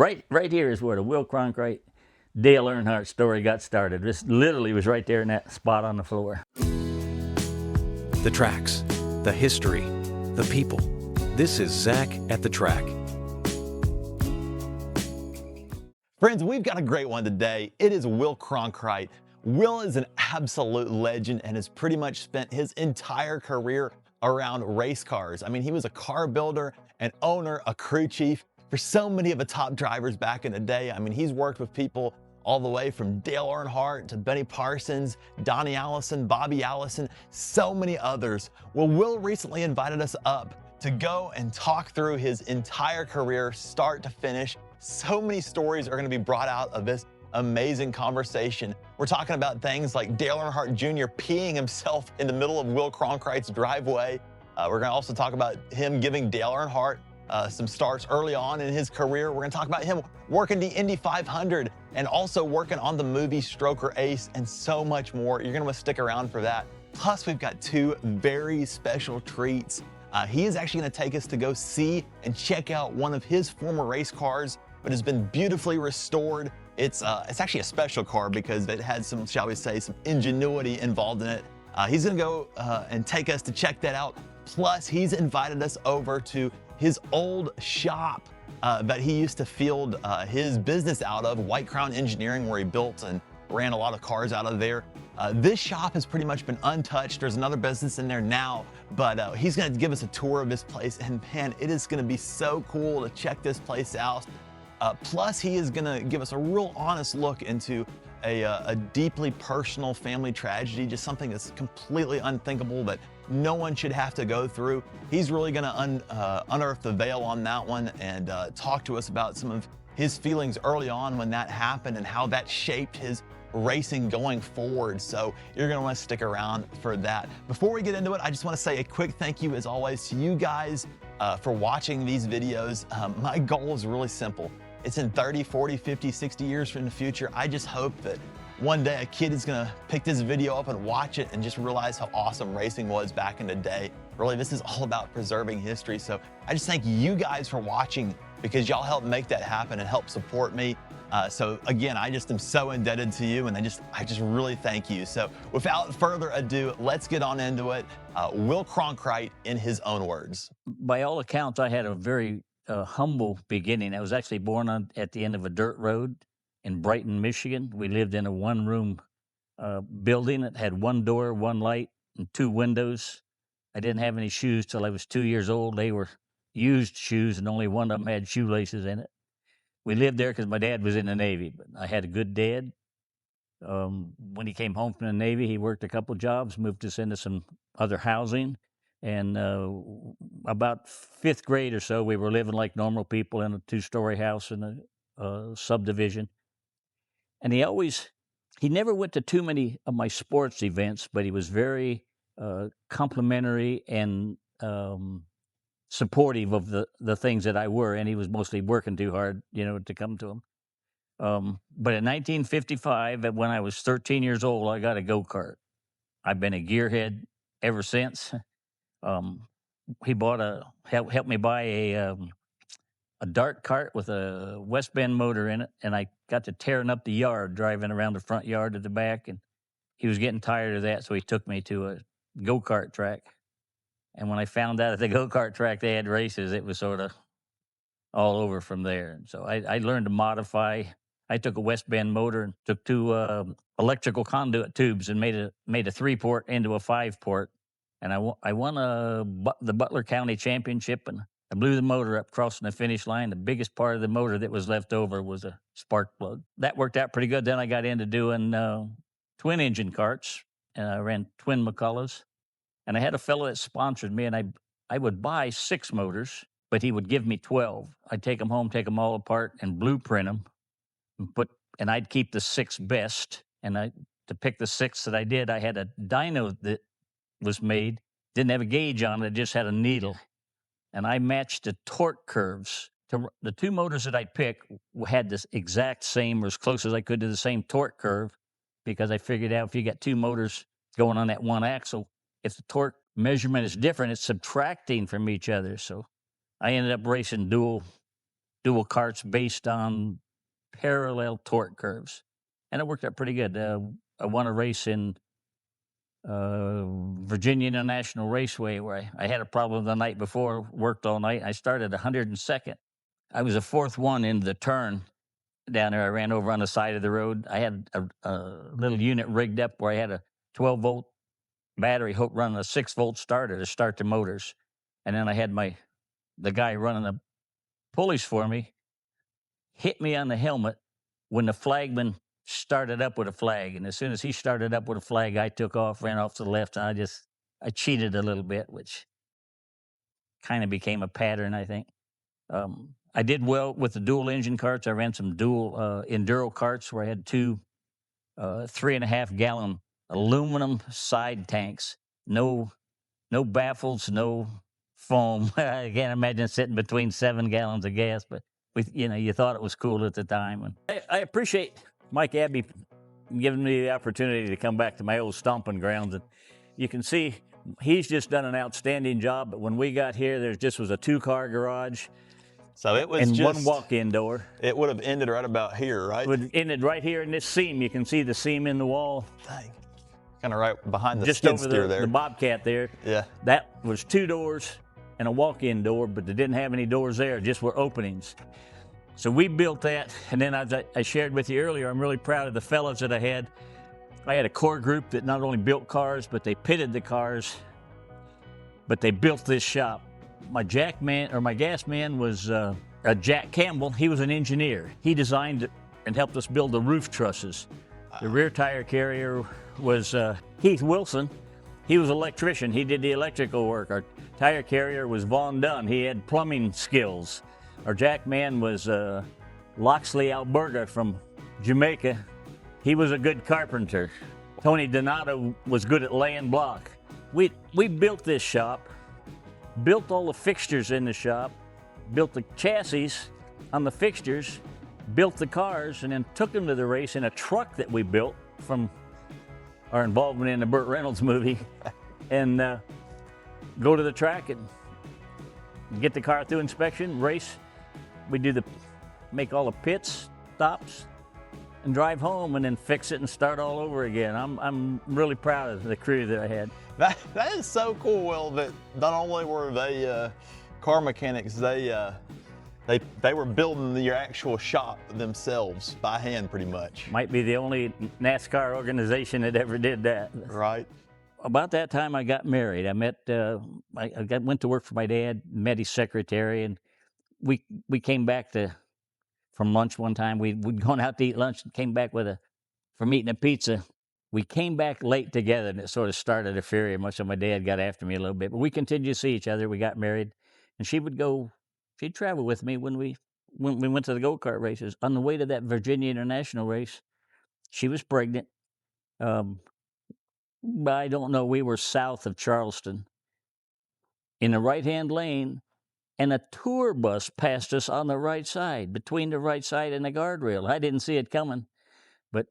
Right here is where the Will Cronkrite Dale Earnhardt story got started. This literally was right there in that spot on the floor. The tracks, the history, the people. This is Zach at the Track. Friends, we've got a great one today. It is Will Cronkrite. Will is an absolute legend and has pretty much spent his entire career around race cars. I mean, he was a car builder, an owner, a crew chief for so many of the top drivers back in the day. I mean, he's worked with people all the way from Dale Earnhardt to Benny Parsons, Donnie Allison, Bobby Allison, so many others. Well, Will recently invited us up to go and talk through his entire career, start to finish. So many stories are going to be brought out of this amazing conversation. We're talking about things like Dale Earnhardt Jr. peeing himself in the middle of Will Cronkrite's driveway. We're going to also talk about him giving Dale Earnhardt some starts early on in his career. We're going to talk about him working the Indy 500 and also working on the movie Stroker Ace and so much more. You're going to want to stick around for that. Plus, we've got two very special treats. He is actually going to take us to go see and check out one of his former race cars, but has been beautifully restored. It's actually a special car because it had some, shall we say, some ingenuity involved in it. He's going to go and take us to check that out. Plus, he's invited us over to his old shop that he used to field his business out of, White Crown Engineering, where he built and ran a lot of cars out of there. This shop has pretty much been untouched. There's another business in there now, but he's going to give us a tour of this place, and man, it is going to be so cool to check this place out. Plus, he is going to give us a real honest look into a deeply personal family tragedy, just something that's completely unthinkable that no one should have to go through. He's really going to unearth the veil on that one and talk to us about some of his feelings early on when that happened and how that shaped his racing going forward. So you're going to want to stick around for that. Before we get into it, I just want to say a quick thank you as always to you guys for watching these videos. My goal is really simple. It's in 30, 40, 50, 60 years in the future. I just hope that one day a kid is gonna pick this video up and watch it and just realize how awesome racing was back in the day. Really, this is all about preserving history. So I just thank you guys for watching because y'all help make that happen and help support me. So again, I just am so indebted to you and I just really thank you. So without further ado, let's get on into it. Will Cronkrite in his own words. By all accounts, I had a very humble beginning. I was actually born at the end of a dirt road in Brighton, Michigan. We lived in a one-room building that had one door, one light, and two windows. I didn't have any shoes till I was 2 years old. They were used shoes, and only one of them had shoelaces in it. We lived there because my dad was in the Navy, but I had a good dad. When he came home from the Navy, he worked a couple jobs, moved us into some other housing. And about fifth grade or so, we were living like normal people in a two-story house in a subdivision. And he never went to too many of my sports events, but he was very complimentary and supportive of the things that I were. And he was mostly working too hard, to come to him. But in 1955, when I was 13 years old, I got a go-kart. I've been a gearhead ever since. He helped me buy a dart cart with a West Bend motor in it, and I got to tearing up the yard, driving around the front yard to the back, and he was getting tired of that, so he took me to a go-kart track. And when I found out at the go-kart track they had races, it was sort of all over from there. And so I learned to modify. I took a West Bend motor and took two electrical conduit tubes and made a 3-port into a 5-port. And I won the Butler County Championship, and I blew the motor up crossing the finish line. The biggest part of the motor that was left over was a spark plug. That worked out pretty good. Then I got into doing twin engine karts, and I ran twin McCulloughs. And I had a fellow that sponsored me, and I would buy 6 motors, but he would give me 12. I'd take them home, take them all apart, and blueprint them, and I'd keep the 6 best. And to pick the 6 that I did, I had a dyno that was made, didn't have a gauge on it, it just had a needle. And I matched the torque curves. The 2 motors that I picked had this exact same, or as close as I could to the same torque curve, because I figured out if you got 2 motors going on that one axle, if the torque measurement is different, it's subtracting from each other. So I ended up racing dual dual carts based on parallel torque curves, and it worked out pretty good. I won a race in Virginia International Raceway where I had a problem the night before, worked all night. I started 102nd. I was the fourth one into the turn down there. I ran over on the side of the road. I had a little unit rigged up where I had a 12-volt battery hook running a 6-volt starter to start the motors. And then I had the guy running the pulleys for me hit me on the helmet when the flagman started up with a flag. And as soon as he started up with a flag, I took off, ran off to the left, and I cheated a little bit, which kind of became a pattern, I think. I did well with the dual engine carts. I ran some dual enduro carts where I had two 3.5 gallon aluminum side tanks. No baffles, no foam. I can't imagine sitting between 7 gallons of gas, but you thought it was cool at the time. And I appreciate Mike Abbey giving me the opportunity to come back to my old stomping grounds. And you can see he's just done an outstanding job. But when we got here, there just was a 2-car garage. So it was and just one walk-in door. It would have ended right about here, right? It would have ended right here in this seam. You can see the seam in the wall. Dang. Kind of right behind the just skid over steer there. The Bobcat there. Yeah. That was 2 doors and a walk-in door, but they didn't have any doors there, just were openings. So we built that, and then as I shared with you earlier, I'm really proud of the fellows that I had. I had a core group that not only built cars, but they pitted the cars, but they built this shop. My gas man was Jack Campbell. He was an engineer. He designed and helped us build the roof trusses. The rear tire carrier was Heath Wilson. He was an electrician. He did the electrical work. Our tire carrier was Vaughn Dunn. He had plumbing skills. Our jack man was Loxley Alberta from Jamaica. He was a good carpenter. Tony Donato was good at laying block. We built this shop, built all the fixtures in the shop, built the chassis on the fixtures, built the cars, and then took them to the race in a truck that we built from our involvement in the Burt Reynolds movie, and go to the track and get the car through inspection, race. We make all the pits, stops, and drive home, and then fix it and start all over again. I'm really proud of the crew that I had. That is so cool, Will, that not only were they car mechanics, they were building your actual shop themselves by hand, pretty much. Might be the only NASCAR organization that ever did that. Right. About that time, I got married. I went to work for my dad, met his secretary, and we came back from lunch one time. We'd gone out to eat lunch and came back from eating a pizza. We came back late together, and it sort of started a fury. Much of my dad got after me a little bit, but we continued to see each other. We got married, and she'd travel with me when we went to the go-kart races. On the way to that Virginia International race, she was pregnant. I don't know, we were south of Charleston in the right-hand lane, and a tour bus passed us on the right side, between the right side and the guardrail. I didn't see it coming, but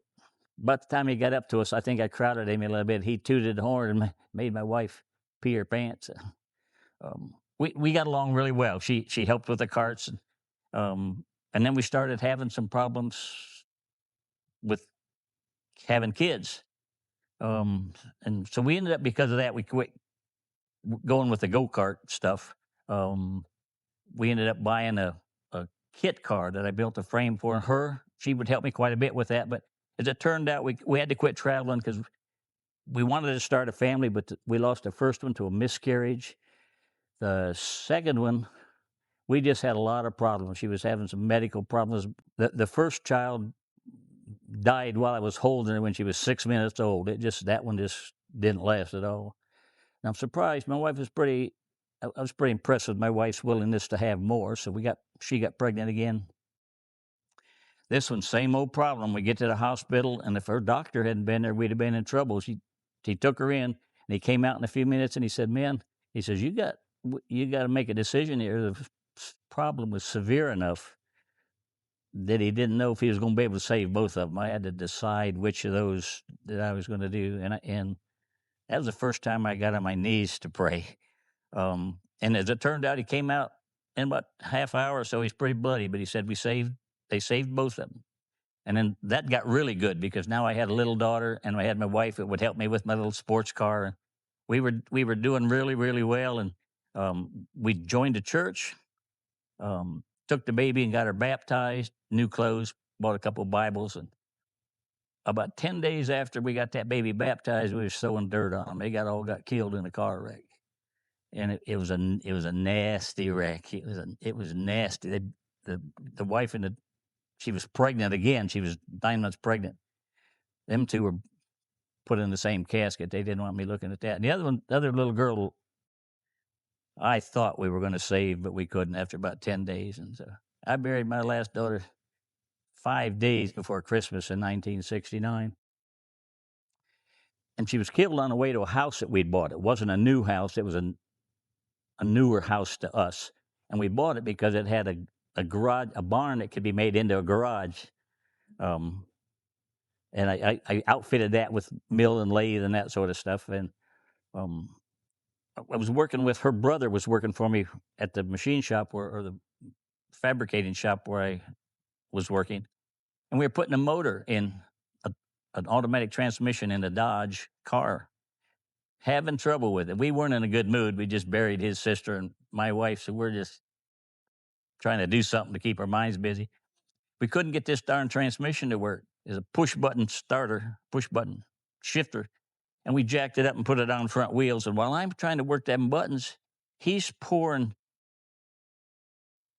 by the time he got up to us, I think I crowded him a little bit. He tooted the horn and made my wife pee her pants. We got along really well. She helped with the carts, and then we started having some problems with having kids. And so we ended up, because of that, we quit going with the go-kart stuff. We ended up buying a kit car that I built a frame for her. She would help me quite a bit with that. But as it turned out, we had to quit traveling because we wanted to start a family, but we lost the first one to a miscarriage. The second one, we just had a lot of problems. She was having some medical problems. The first child died while I was holding her when she was 6 minutes old. That one just didn't last at all. And I'm surprised. My wife was I was pretty impressed with my wife's willingness to have more. So she got pregnant again. This one, same old problem. We get to the hospital, and if her doctor hadn't been there, we'd have been in trouble. He took her in, and he came out in a few minutes, and he said, "Man," he says, you got to make a decision here. The problem was severe enough that he didn't know if he was going to be able to save both of them. I had to decide which of those that I was going to do, and that was the first time I got on my knees to pray. And as it turned out, he came out in about half hour or so, he's pretty bloody, but he said they saved both of them. And then that got really good because now I had a little daughter and I had my wife that would help me with my little sports car. And we were doing really, really well. And we joined a church, took the baby and got her baptized, new clothes, bought a couple of Bibles. And about 10 days after we got that baby baptized, we were throwing dirt on them. They got killed in a car wreck. And it was a nasty wreck. It was nasty. The wife and she was pregnant again. She was 9 months pregnant. Them two were put in the same casket. They didn't want me looking at that. And the other little girl, I thought we were going to save, but we couldn't after about 10 days. And so I buried my last daughter 5 days before Christmas in 1969. And she was killed on the way to a house that we'd bought. It wasn't a new house. It was a newer house to us. And we bought it because it had a garage, a barn that could be made into a garage. And I outfitted that with mill and lathe and that sort of stuff. And I was working with, her brother was working for me at the machine shop or the fabricating shop where I was working. And we were putting a motor in an automatic transmission in a Dodge car, having trouble with it. We weren't in a good mood. We just buried his sister and my wife, so we're just trying to do something to keep our minds busy. We couldn't get this darn transmission to work. It's a push-button starter, push-button shifter, and we jacked it up and put it on front wheels. And while I'm trying to work them buttons, he's pouring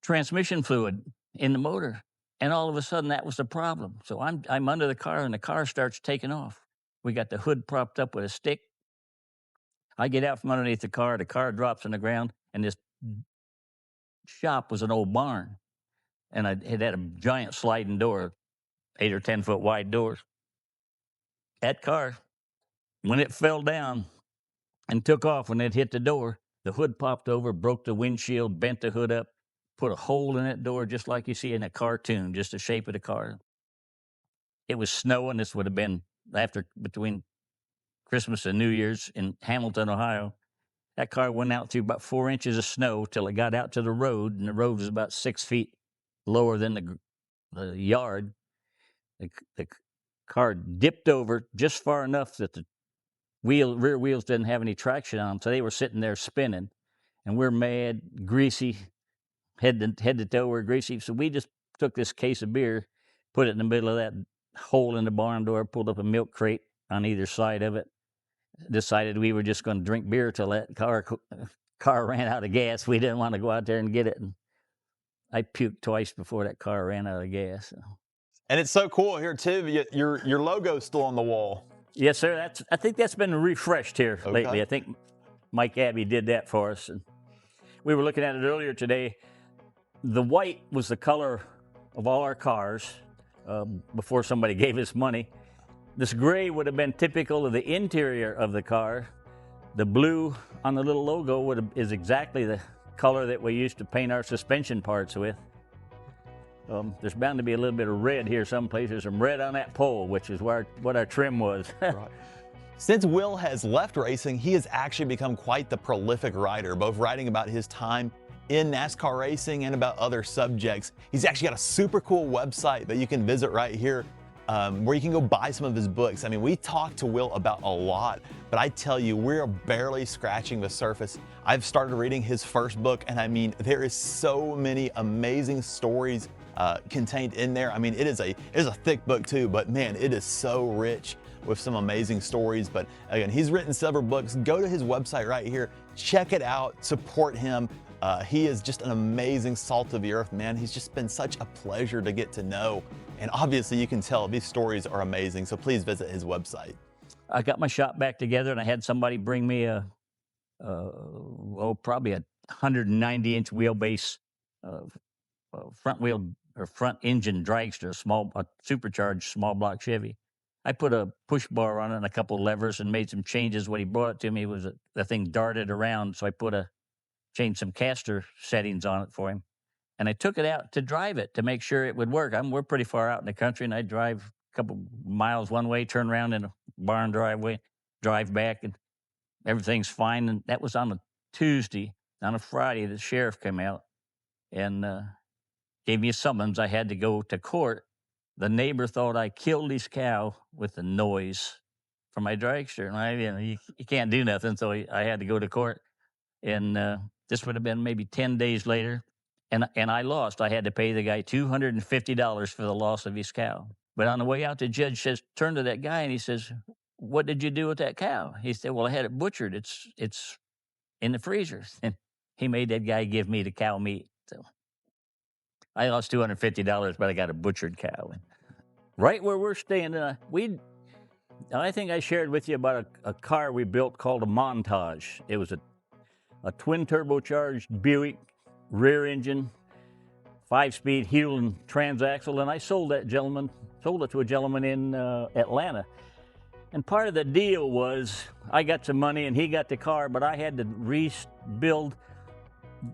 transmission fluid in the motor. And all of a sudden, that was the problem. So I'm under the car, and the car starts taking off. We got the hood propped up with a stick. I get out from underneath the car drops on the ground, and this shop was an old barn. And it had a giant sliding door, 8 or 10 foot wide doors. That car, when it fell down and took off, when it hit the door, the hood popped over, broke the windshield, bent the hood up, put a hole in that door just like you see in a cartoon, just the shape of the car. It was snowing. This would have been between Christmas and New Year's in Hamilton, Ohio. That car went out through about 4 inches of snow till it got out to the road, and the road was about 6 feet lower than the yard. The car dipped over just far enough that the rear wheels didn't have any traction on them, so they were sitting there spinning. And we're mad, greasy, head to toe, we're greasy. So we just took this case of beer, put it in the middle of that hole in the barn door, pulled up a milk crate on either side of it, decided we were just going to drink beer till that car ran out of gas. We didn't want to go out there and get it. And I puked twice before that car ran out of gas. So. And it's so cool here too. Your logo's still on the wall. Yes, sir. I think that's been refreshed here lately. I think Mike Abbey did that for us. And we were looking at it earlier today. The white was the color of all our cars before somebody gave us money. This gray would have been typical of the interior of the car. The blue on the little logo is exactly the color that we used to paint our suspension parts with. There's bound to be a little bit of red here someplace. There's some red on that pole, which is what our trim was. Right. Since Will has left racing, he has actually become quite the prolific writer, both writing about his time in NASCAR racing and about other subjects. He's actually got a super cool website that you can visit right here, where you can go buy some of his books. I mean, we talked to Will about a lot, but I tell you, we're barely scratching the surface. I've started reading his first book, and I mean, there is so many amazing stories contained in there. I mean, it is a thick book too, but man, it is so rich with some amazing stories. But again, he's written several books. Go to his website right here, check it out, support him. He is just an amazing salt of the earth, man. He's just been such a pleasure to get to know. And obviously you can tell these stories are amazing. So please visit his website. I got my shop back together, and I had somebody bring me probably a 190-inch wheelbase front wheel or front engine dragster, a supercharged small block Chevy. I put a push bar on it and a couple of levers and made some changes. What he brought it to me was the thing darted around, so I changed some caster settings on it for him. And I took it out to drive it to make sure it would work. We're pretty far out in the country, and I drive a couple miles one way, turn around in a barn driveway, drive back, and everything's fine. And that was on a Tuesday. On a Friday, the sheriff came out and gave me a summons. I had to go to court. The neighbor thought I killed his cow with the noise from my dragster, and you can't do nothing, so I had to go to court. And this would have been maybe 10 days later, and I lost. I had to pay the guy $250 for the loss of his cow. But on the way out, the judge turned to that guy and he says, "What did you do with that cow?" He said, "Well, I had it butchered. It's in the freezer." And he made that guy give me the cow meat. So I lost $250, but I got a butchered cow. And right where we're staying, I think I shared with you about a car we built called a Montage. It was a twin turbocharged Buick, rear engine, 5-speed Hewland transaxle, and I sold it to a gentleman in Atlanta. And part of the deal was I got some money and he got the car, but I had to rebuild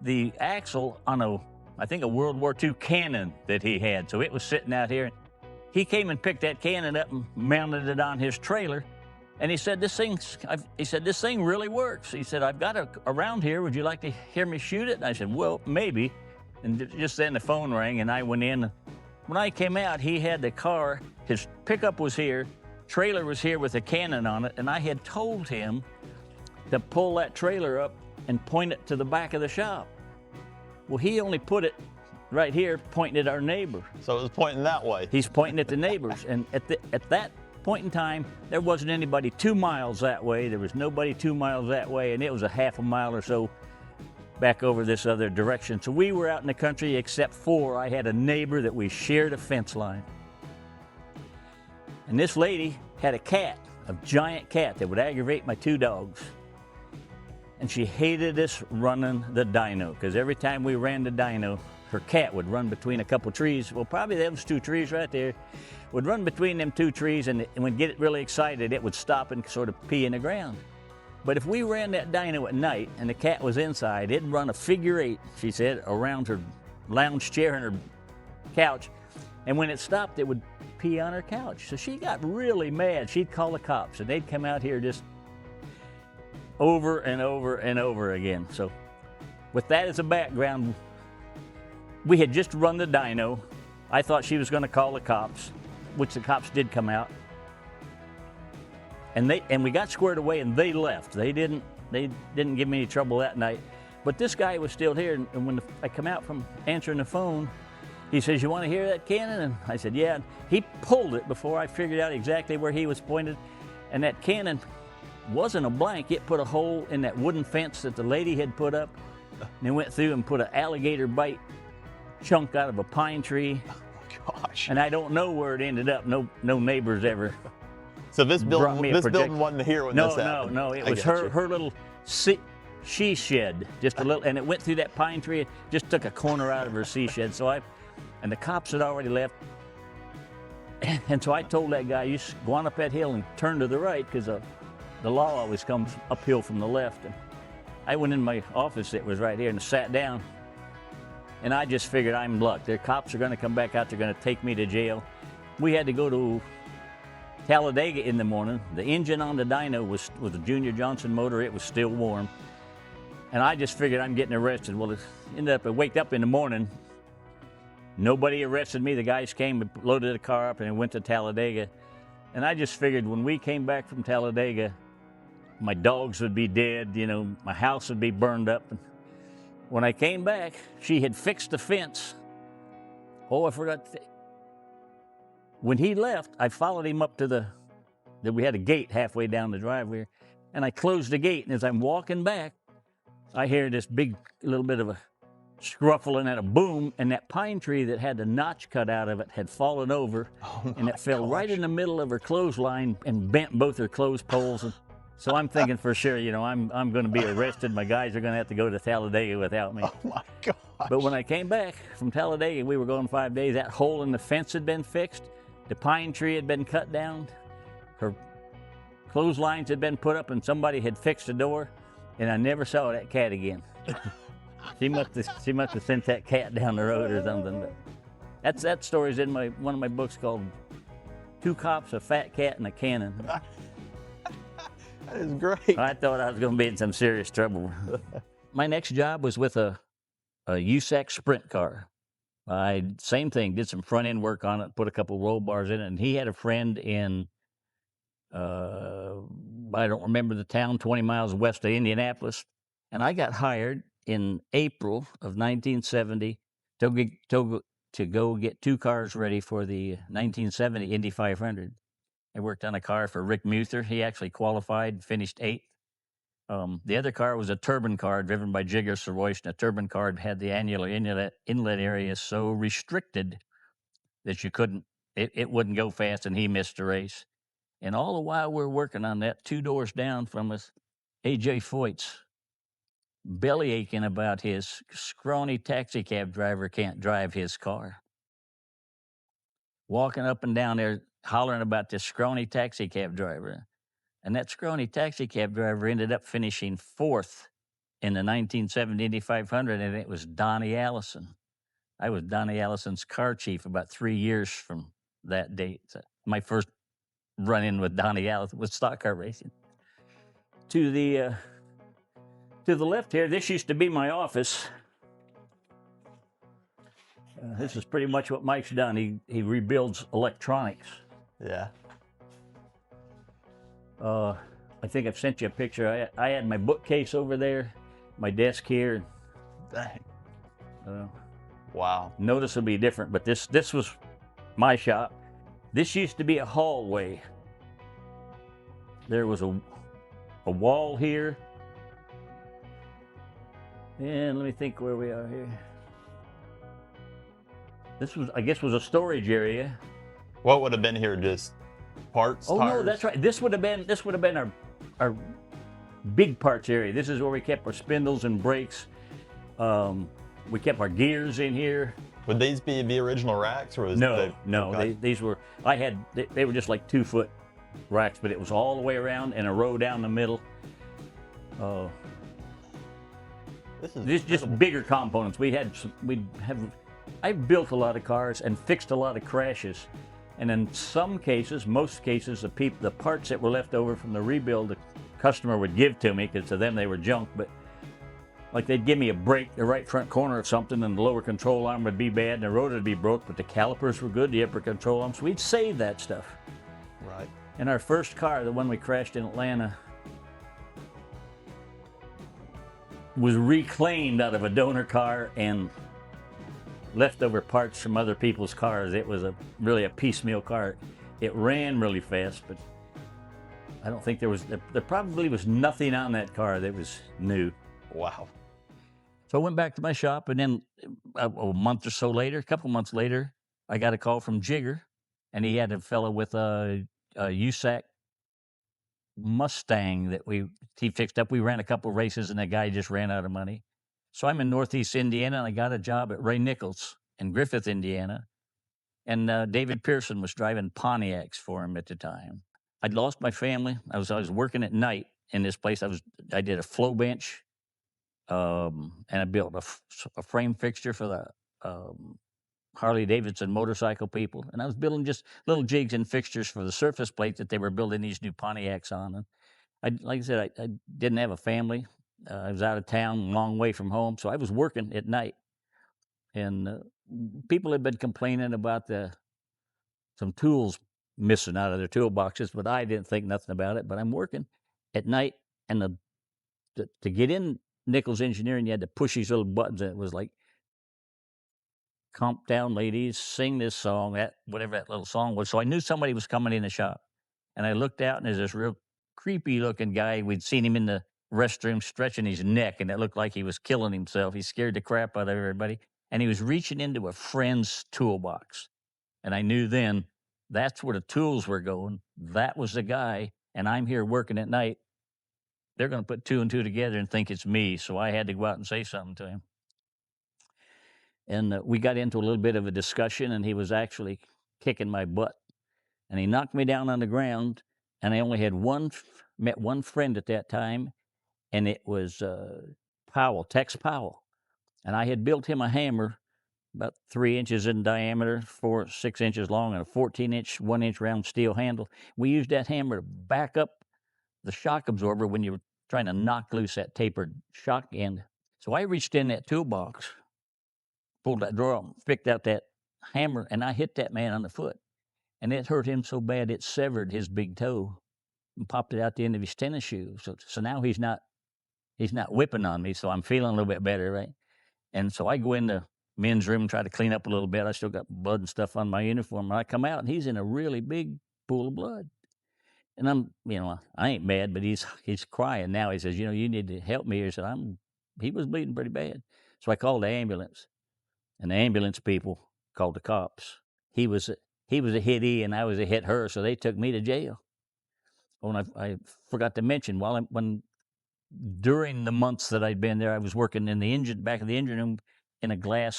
the axle on I think a World War II cannon that he had. So it was sitting out here. He came and picked that cannon up and mounted it on his trailer. And he said, this thing really works. He said, "I've got it around here. Would you like to hear me shoot it?" And I said, "Well, maybe." And just then the phone rang and I went in. When I came out, he had the car, his pickup was here, trailer was here with a cannon on it, and I had told him to pull that trailer up and point it to the back of the shop. Well, he only put it right here, pointing at our neighbor. So it was pointing that way. He's pointing at the neighbors, and at that point in time, there wasn't anybody 2 miles that way. There was nobody 2 miles that way, and it was a half a mile or so back over this other direction. So we were out in the country, except for I had a neighbor that we shared a fence line. And this lady had a cat, a giant cat that would aggravate my 2 dogs. And she hated us running the dyno, because every time we ran the dyno, her cat would run between a couple trees. Well, probably those 2 trees right there, would run between them 2 trees, and when it get really excited, it would stop and sort of pee in the ground. But if we ran that dyno at night and the cat was inside, it'd run a figure 8, she said, around her lounge chair and her couch. And when it stopped, it would pee on her couch. So she got really mad. She'd call the cops, and they'd come out here just over and over and over again. So with that as a background, we had just run the dyno. I thought she was going to call the cops, which the cops did come out. And we got squared away, and they left. They didn't give me any trouble that night. But this guy was still here, and when I come out from answering the phone, he says, "You want to hear that cannon?" And I said, "Yeah." And he pulled it before I figured out exactly where he was pointed. And that cannon wasn't a blank. It put a hole in that wooden fence that the lady had put up, and it went through and put an alligator bite chunk out of a pine tree. Oh, gosh. And I don't know where it ended up. No neighbors ever. So this building wasn't here when this happened. No. It was her little she shed, just a little, and it went through that pine tree. It just took a corner out of her sea shed. And the cops had already left. And so I told that guy, "You go on up that hill and turn to the right, because the law always comes uphill from the left." And I went in my office that was right here and sat down. And I just figured, I'm luck. Their cops are going to come back out. They're going to take me to jail. We had to go to Talladega in the morning. The engine on the dyno was a Junior Johnson motor. It was still warm. And I just figured I'm getting arrested. Well, it ended up, I waked up in the morning. Nobody arrested me. The guys came, loaded the car up, and went to Talladega. And I just figured when we came back from Talladega, my dogs would be dead, my house would be burned up. And when I came back, she had fixed the fence. Oh, I forgot to when he left, I followed him up to we had a gate halfway down the driveway, and I closed the gate. And as I'm walking back, I hear this big little bit of a scruffling and a boom, and that pine tree that had the notch cut out of it had fallen over, and it fell right in the middle of her clothesline and bent both her clothes poles. And so I'm thinking for sure, I'm going to be arrested. My guys are going to have to go to Talladega without me. Oh my gosh. But when I came back from Talladega, we were going 5 days. That hole in the fence had been fixed. The pine tree had been cut down. Her clotheslines had been put up, and somebody had fixed the door. And I never saw that cat again. She must have sent that cat down the road or something. But that story's in one of my books called "Two Cops, a Fat Cat, and a Cannon." That is great. I thought I was going to be in some serious trouble. My next job was with a a USAC sprint car. Same thing, did some front end work on it, put a couple roll bars in it, and he had a friend in, I don't remember the town, 20 miles west of Indianapolis. And I got hired in April of 1970 to go get 2 cars ready for the 1970 Indy 500. I worked on a car for Rick Muther. He actually qualified, finished 8th. The other car was a turbine car driven by Jigger Soroish, and a turbine car had the annular inlet area so restricted that you couldn't, it wouldn't go fast, and he missed the race. And all the while we're working on that, 2 doors down from us, A.J. Foyt's belly aching about his scrawny taxi cab driver can't drive his car. Walking up and down there hollering about this scrawny taxi cab driver. And that scrawny taxi cab driver ended up finishing 4th in the 1970 Indy 500, and it was Donnie Allison. I was Donnie Allison's car chief about 3 years from that date. So my first run-in with Donnie Allison was stock car racing. To the left here, this used to be my office. This is pretty much what Mike's done. He rebuilds electronics. Yeah. I think I've sent you a picture. I had my bookcase over there, my desk here. Dang. Uh, Wow. Noticeably different, but this was my shop. This used to be a hallway. There was a wall here. And let me think where we are here. This was, I guess, was a storage area. What would have been here? Just parts? Oh tires? no, that's right. This would have been our big parts area. This is where we kept our spindles and brakes. We kept our gears in here. Would these be the original racks, or was No. Okay. These were, they were just like 2-foot racks, but it was all the way around and a row down the middle. This is Just incredible. bigger components. I've built a lot of cars and fixed a lot of crashes. And in some cases, most cases, the parts that were left over from the rebuild, the customer would give to me, because to them they were junk. But like, they'd give me a brake, the right front corner of something, and the lower control arm would be bad and the rotor would be broke, but the calipers were good, the upper control arm. So we'd save that stuff. Right. And our first car, the one we crashed in Atlanta, was reclaimed out of a donor car and leftover parts from other people's cars. It was really a piecemeal car. It ran really fast, but I don't think there probably was nothing on that car that was new. Wow. So I went back to my shop, and then a month or so later, a couple months later, I got a call from Jigger, and he had a fellow with a USAC Mustang that he fixed up. We ran a couple races, and the guy just ran out of money. So I'm in Northeast Indiana, and I got a job at Ray Nichols in Griffith, Indiana. And David Pearson was driving Pontiacs for him at the time. I'd lost my family. I was working at night in this place. I did a flow bench, and I built a frame fixture for the Harley Davidson motorcycle people. And I was building just little jigs and fixtures for the surface plate that they were building these new Pontiacs on. And like I said, I didn't have a family. I was out of town, a long way from home, so I was working at night. And people had been complaining about some tools missing out of their toolboxes, but I didn't think nothing about it. But I'm working at night, and to get in Nichols Engineering, you had to push these little buttons, and it was like, "Calm down, ladies, sing this song," whatever that little song was. So I knew somebody was coming in the shop. And I looked out, and there's this real creepy-looking guy. We'd seen him in the restroom stretching his neck, and it looked like he was killing himself. He scared the crap out of everybody. And he was reaching into a friend's toolbox. And I knew then that's where the tools were going. That was the guy, and I'm here working at night. They're going to put 2 and 2 together and think it's me, so I had to go out and say something to him. And we got into a little bit of a discussion, and he was actually kicking my butt. And he knocked me down on the ground, and I only had met one friend at that time, and it was Tex Powell. And I had built him a hammer about 3 inches in diameter, 6 inches long, and a 14-inch, 1-inch round steel handle. We used that hammer to back up the shock absorber when you were trying to knock loose that tapered shock end. So I reached in that toolbox, pulled that drawer out, picked out that hammer, and I hit that man on the foot. And it hurt him so bad it severed his big toe and popped it out the end of his tennis shoe. So now he's not whipping on me, so I'm feeling a little bit better, right? And so I go in the men's room and try to clean up a little bit. I still got blood and stuff on my uniform. And I come out and he's in a really big pool of blood. And I'm, I ain't mad, but he's crying now. He says, you need to help me. He said, he was bleeding pretty bad. So I called the ambulance, and the ambulance people called the cops. He was a hit he and I was a hit her, so they took me to jail. Oh, and I forgot to mention, during the months that I'd been there, I was working in the back of the engine room in a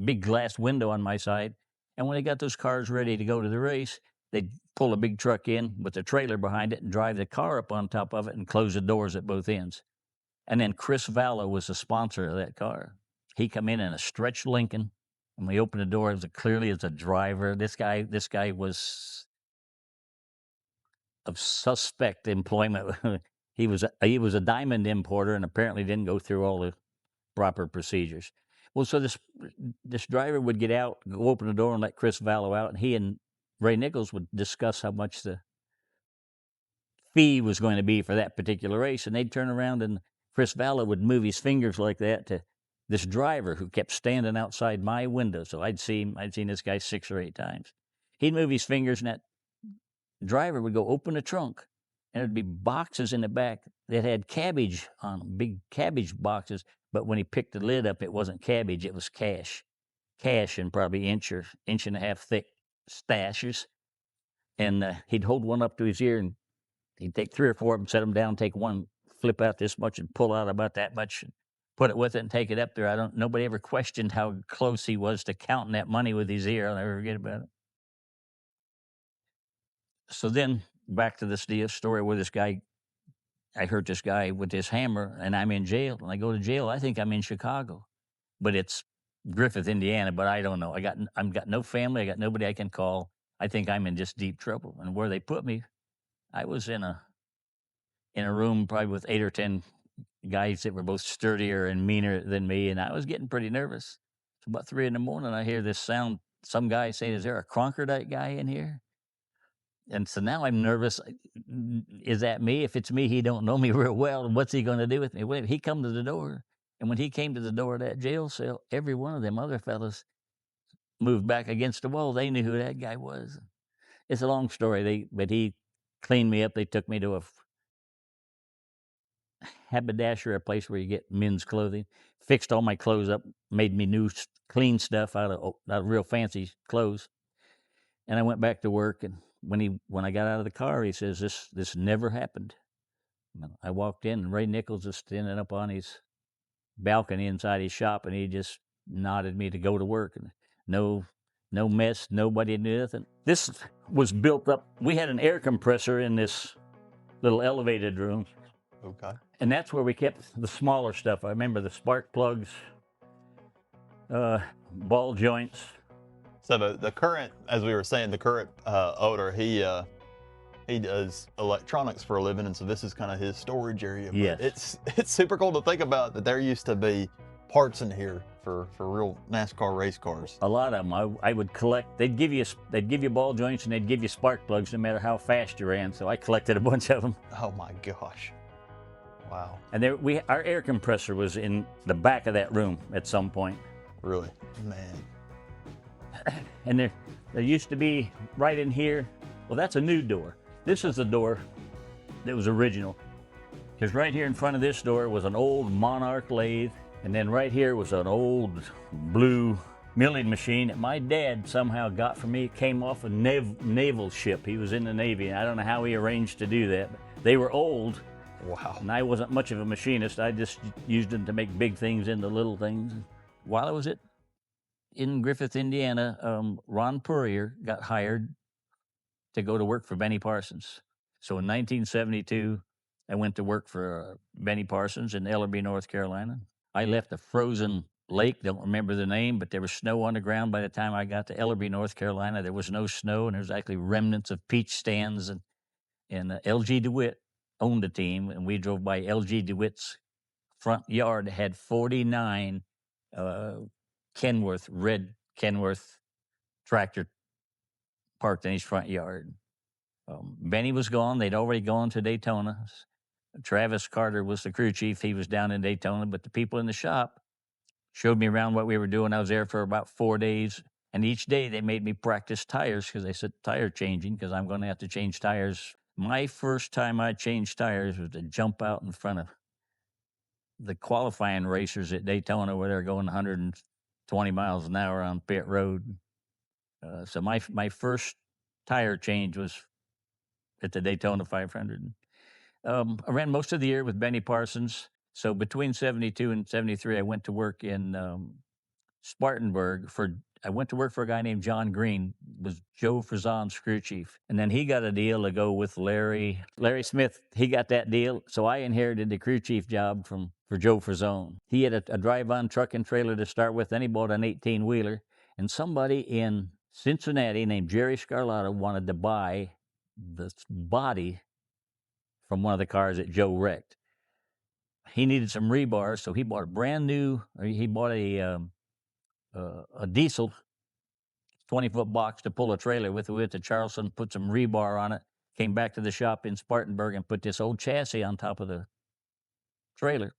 big glass window on my side. And when they got those cars ready to go to the race, they'd pull a big truck in with a trailer behind it and drive the car up on top of it and close the doors at both ends. And then Chris Vallow was the sponsor of that car. He come in a stretched Lincoln, and we opened the door. It was clearly as a driver. This guy was of suspect employment. He was a diamond importer and apparently didn't go through all the proper procedures. Well, so this driver would get out, go open the door and let Chris Vallow out, and he and Ray Nichols would discuss how much the fee was going to be for that particular race, and they'd turn around and Chris Vallow would move his fingers like that to this driver who kept standing outside my window. So I'd seen this guy 6 or 8 times. He'd move his fingers, and that driver would go open the trunk, and there'd be boxes in the back that had cabbage on them, big cabbage boxes. But when he picked the lid up, it wasn't cabbage, it was cash and probably inch and a half thick stashes. And he'd hold one up to his ear, and he'd take 3 or 4 of them, set them down, take one, flip out this much, and pull out about that much, and put it with it, and take it up there. Nobody ever questioned how close he was to counting that money with his ear. I'll never forget about it. So then back to this story where I hurt this guy with this hammer, and I'm in jail. And I go to jail. I think I'm in Chicago, but it's Griffith, Indiana. But I don't know. I've got no family. I got nobody I can call. I think I'm in just deep trouble. And where they put me, I was in a room probably with 8 or 10 guys that were both sturdier and meaner than me, and I was getting pretty nervous. So about 3 a.m, I hear this sound. Some guy saying, "Is there a Cronkrite guy in here?" And so now I'm nervous. Is that me? If it's me, he don't know me real well. What's he going to do with me? Well, he come to the door, and when he came to the door of that jail cell, every one of them other fellas moved back against the wall. They knew who that guy was. It's a long story. But he cleaned me up. They took me to a haberdasher, a place where you get men's clothing, fixed all my clothes up, made me new clean stuff out of real fancy clothes. And I went back to work, and when I got out of the car, he says, this never happened. I walked in, and Ray Nichols was standing up on his balcony inside his shop, and he just nodded me to go to work. And no mess, nobody knew nothing. This was built up. We had an air compressor in this little elevated room. Okay. And that's where we kept the smaller stuff. I remember the spark plugs, ball joints. So the current, as we were saying, the current owner, he does electronics for a living, and so this is kind of his storage area. But yes. It's super cool to think about that there used to be parts in here for real NASCAR race cars. A lot of them. I would collect. They'd give you ball joints, and they'd give you spark plugs no matter how fast you ran. So I collected a bunch of them. Oh my gosh. Wow. And our air compressor was in the back of that room at some point. Really? Man. And there used to be right in here. Well, that's a new door. This is the door that was original. Because right here in front of this door was an old Monarch lathe. And then right here was an old blue milling machine that my dad somehow got for me. It came off a naval ship. He was in the Navy, and I don't know how he arranged to do that. But they were old. Wow. And I wasn't much of a machinist. I just used them to make big things into little things. While I was in Griffith, Indiana, Ron Purrier got hired to go to work for Benny Parsons. So in 1972, I went to work for Benny Parsons in Ellerby, North Carolina. I left a frozen lake, don't remember the name, but there was snow on the ground by the time I got to Ellerby, North Carolina. There was no snow, and there was actually remnants of peach stands. And L.G. DeWitt owned the team, and we drove by L.G. DeWitt's front yard. It had 49 Kenworth, red Kenworth tractor parked in his front yard. Benny was gone. They'd already gone to Daytona. Travis Carter was the crew chief. He was down in Daytona, but the people in the shop showed me around what we were doing. I was there for about 4 days, and each day they made me practice tires because they said tire changing, because I'm going to have to change tires. My first time I changed tires was to jump out in front of the qualifying racers at Daytona where they're going 120 miles an hour on pit road. So my first tire change was at the Daytona 500. I ran most of the year with Benny Parsons. So between 72 and 73, I went to work in Spartanburg I went to work for a guy named John Green, was Joe Frazon's crew chief. And then he got a deal to go with Larry Smith. He got that deal. So I inherited the crew chief job for Joe Frazon. He had a drive-on truck and trailer to start with. Then he bought an 18-wheeler. And somebody in Cincinnati named Jerry Scarlato wanted to buy the body from one of the cars that Joe wrecked. He needed some rebar, so he bought a diesel 20-foot box to pull a trailer with. We went to Charleston, put some rebar on it, came back to the shop in Spartanburg and put this old chassis on top of the trailer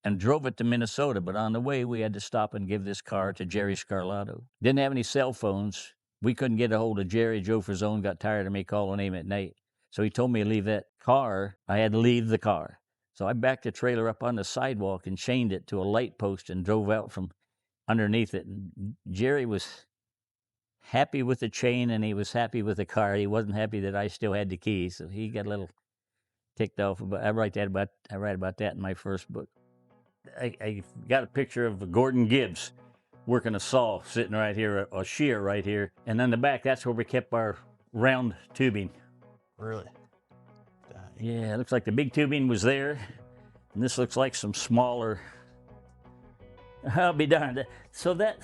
and drove it to Minnesota. But on the way, we had to stop and give this car to Jerry Scarlato. Didn't have any cell phones. We couldn't get a hold of Jerry. Joe Frazone got tired of me calling him at night. So he told me to leave that car. I had to leave the car. So I backed the trailer up on the sidewalk and chained it to a light post and drove out from underneath it. And Jerry was happy with the chain and he was happy with the car. He wasn't happy that I still had the key, so he got a little ticked off. But I write about that in my first book. I got a picture of Gordon Gibbs working a saw sitting right here, a shear right here, and then the back, that's where we kept our round tubing. Really? Dang. Yeah, it looks like the big tubing was there, and this looks like some smaller. I'll be darned. So that,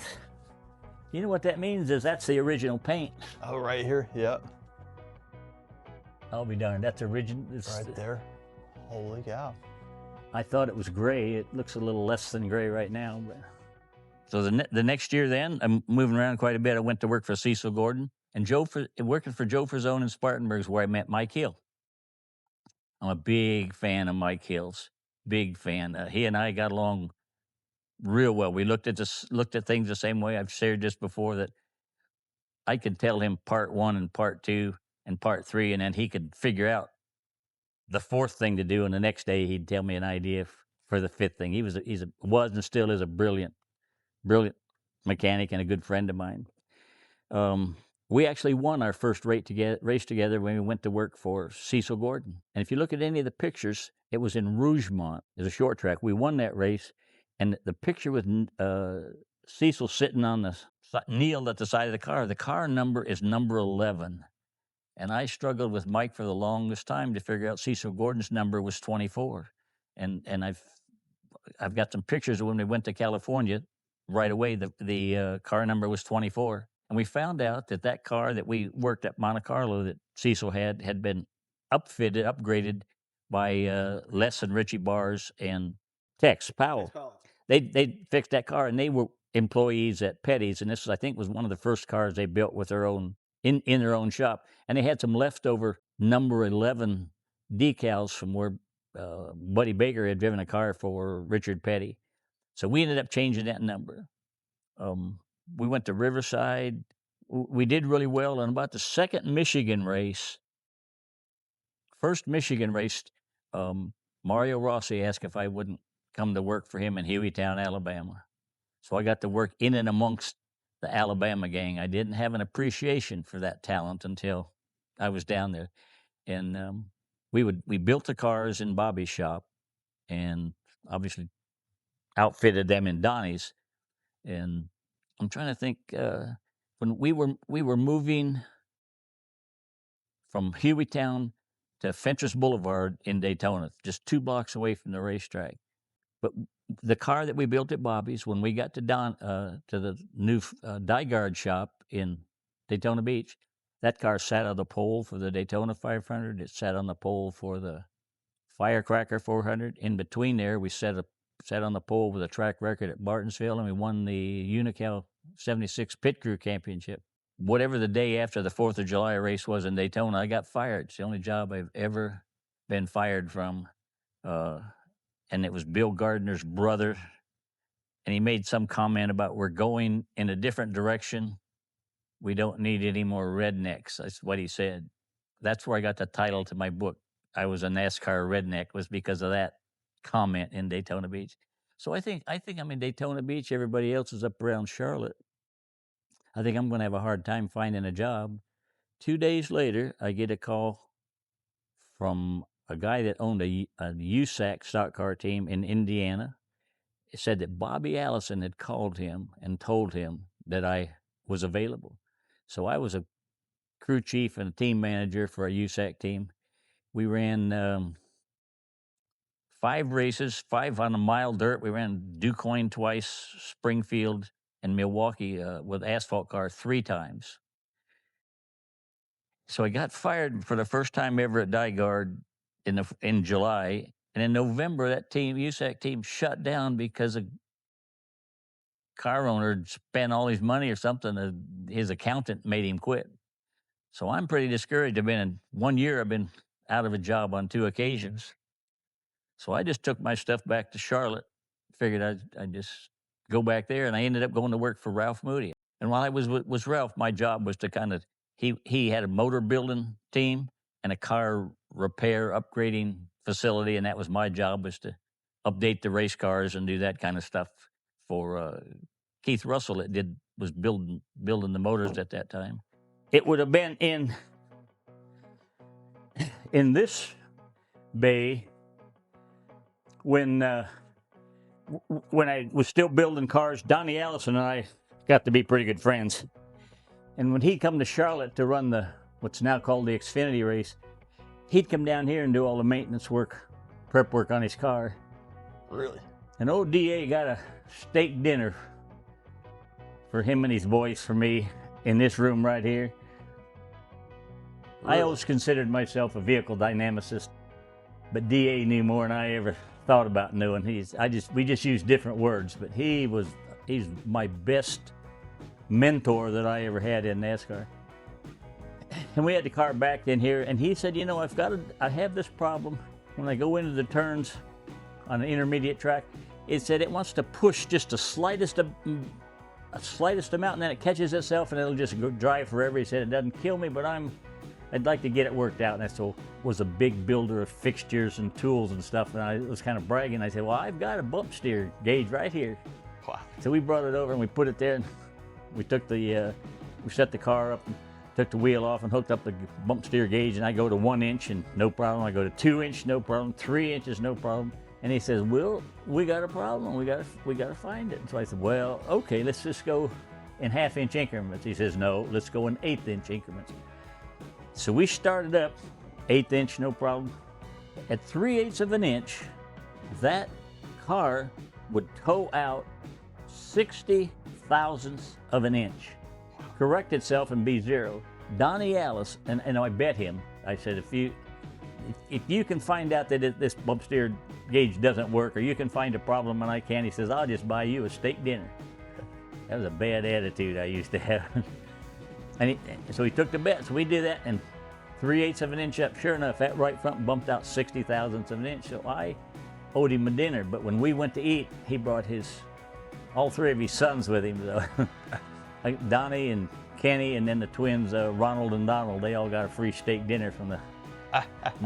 you know what that means is that's the original paint. Oh, right here. Yep. I'll be darned. That's original. Right there. Holy cow. I thought it was gray. It looks a little less than gray right now. But so the next year, then I'm moving around quite a bit. I went to work for Cecil Gordon, and working for Joe Frazone in Spartanburg is where I met Mike Hill. I'm a big fan of Mike Hill's. Big fan. He and I got along real well. We looked at things the same way. I've shared this before, that I could tell him part 1 and part 2 and part 3, and then he could figure out the 4th thing to do, and the next day he'd tell me an idea for the 5th thing. He was and still is a brilliant mechanic and a good friend of mine. We actually won our first race together when we went to work for Cecil Gordon. And if you look at any of the pictures, it was in Rougemont. It was a short track. We won that race, and the picture with Cecil sitting on kneeled at the side of the car number is number 11. And I struggled with Mike for the longest time to figure out Cecil Gordon's number was 24. And I've got some pictures of when we went to California. Right away, the car number was 24. And we found out that car that we worked at Monte Carlo that Cecil had been upgraded by Les and Richie Bars and Tex Powell. They fixed that car, and they were employees at Petty's, and this I think was one of the first cars they built with their own in their own shop. And they had some leftover number 11 decals from where Buddy Baker had driven a car for Richard Petty. So we ended up changing that number. We went to Riverside. We did really well. And about the first Michigan race, Mario Rossi asked if I wouldn't come to work for him in Hueytown, Alabama. So I got to work in and amongst the Alabama gang. I didn't have an appreciation for that talent until I was down there. And we built the cars in Bobby's shop, and obviously outfitted them in Donnie's. And I'm trying to think, when we were moving from Hueytown to Fentress Boulevard in Daytona, just 2 blocks away from the racetrack. But the car that we built at Bobby's, when we got to the new DiGard shop in Daytona Beach, that car sat on the pole for the Daytona 500. It sat on the pole for the Firecracker 400. In between there, we set a sat on the pole with a track record at Bartonsville, and we won the Unical 76 Pit Crew Championship. Whatever the day after the 4th of July race was in Daytona, I got fired. It's the only job I've ever been fired from. And it was Bill Gardner's brother. And he made some comment about we're going in a different direction. We don't need any more rednecks. That's what he said. That's where I got the title to my book. I was a NASCAR redneck, was because of that comment in Daytona Beach. So I think I'm in Daytona Beach. Everybody else is up around Charlotte. I think I'm going to have a hard time finding a job. 2 days later, I get a call from a guy that owned a USAC stock car team in Indiana. It said that Bobby Allison had called him and told him that I was available. So I was a crew chief and a team manager for a USAC team. We ran 5 races, 5 on a mile dirt. We ran DuQuoin twice, Springfield and Milwaukee with asphalt car 3 times. So I got fired for the first time ever at DiGard in July. And in November, that team, USAC team, shut down because a car owner had spent all his money or something. His accountant made him quit. So I'm pretty discouraged. In 1 year, I've been out of a job on 2 occasions. So I just took my stuff back to Charlotte. Figured I'd just go back there, and I ended up going to work for Ralph Moody. And while I was Ralph, my job was to kind of, he had a motor building team and a car repair upgrading facility, and that was my job, was to update the race cars and do that kind of stuff for Keith Russell that was building the motors at that time. It would have been in this bay when I was still building cars. Donnie Allison and I got to be pretty good friends. And when he'd come to Charlotte to run what's now called the Xfinity race, he'd come down here and do all the maintenance work, prep work on his car. Really? And old DA got a steak dinner for him and his boys for me in this room right here. Really? I always considered myself a vehicle dynamicist, but DA knew more than I ever thought about knowing. We just used different words, but he's my best mentor that I ever had in NASCAR. And we had the car back in here, and he said, you know, I have this problem when I go into the turns on an intermediate track. It said it wants to push just the slightest amount, and then it catches itself, and it'll just go drive forever. He said it doesn't kill me, but I'd like to get it worked out. And I was a big builder of fixtures and tools and stuff, and I was kind of bragging. I said, well, I've got a bump steer gauge right here. Wow. So we brought it over and we put it there, and we took we set the car up and took the wheel off and hooked up the bump steer gauge, and I go to 1 inch and no problem. I go to 2 inch, no problem. 3 inches, no problem. And he says, well, we got a problem. We got to find it. And so I said, well, okay, let's just go in 1/2 inch increments. He says, no, let's go in 1/8 inch increments. So we started up 1/8 inch, no problem. At 3/8 of an inch, that car would tow out 60 thousandths of an inch, correct itself and be zero. Donnie Allison, and I bet him, I said, if you can find out that this bump steer gauge doesn't work, or you can find a problem and I can, he says, I'll just buy you a steak dinner. That was a bad attitude I used to have. And so he took the bet. So we did that, and 3/8 of an inch up. Sure enough, that right front bumped out 60 thousandths of an inch. So I owed him a dinner. But when we went to eat, he brought all 3 of his sons with him. So like Donnie and Kenny, and then the twins, Ronald and Donald, they all got a free steak dinner from the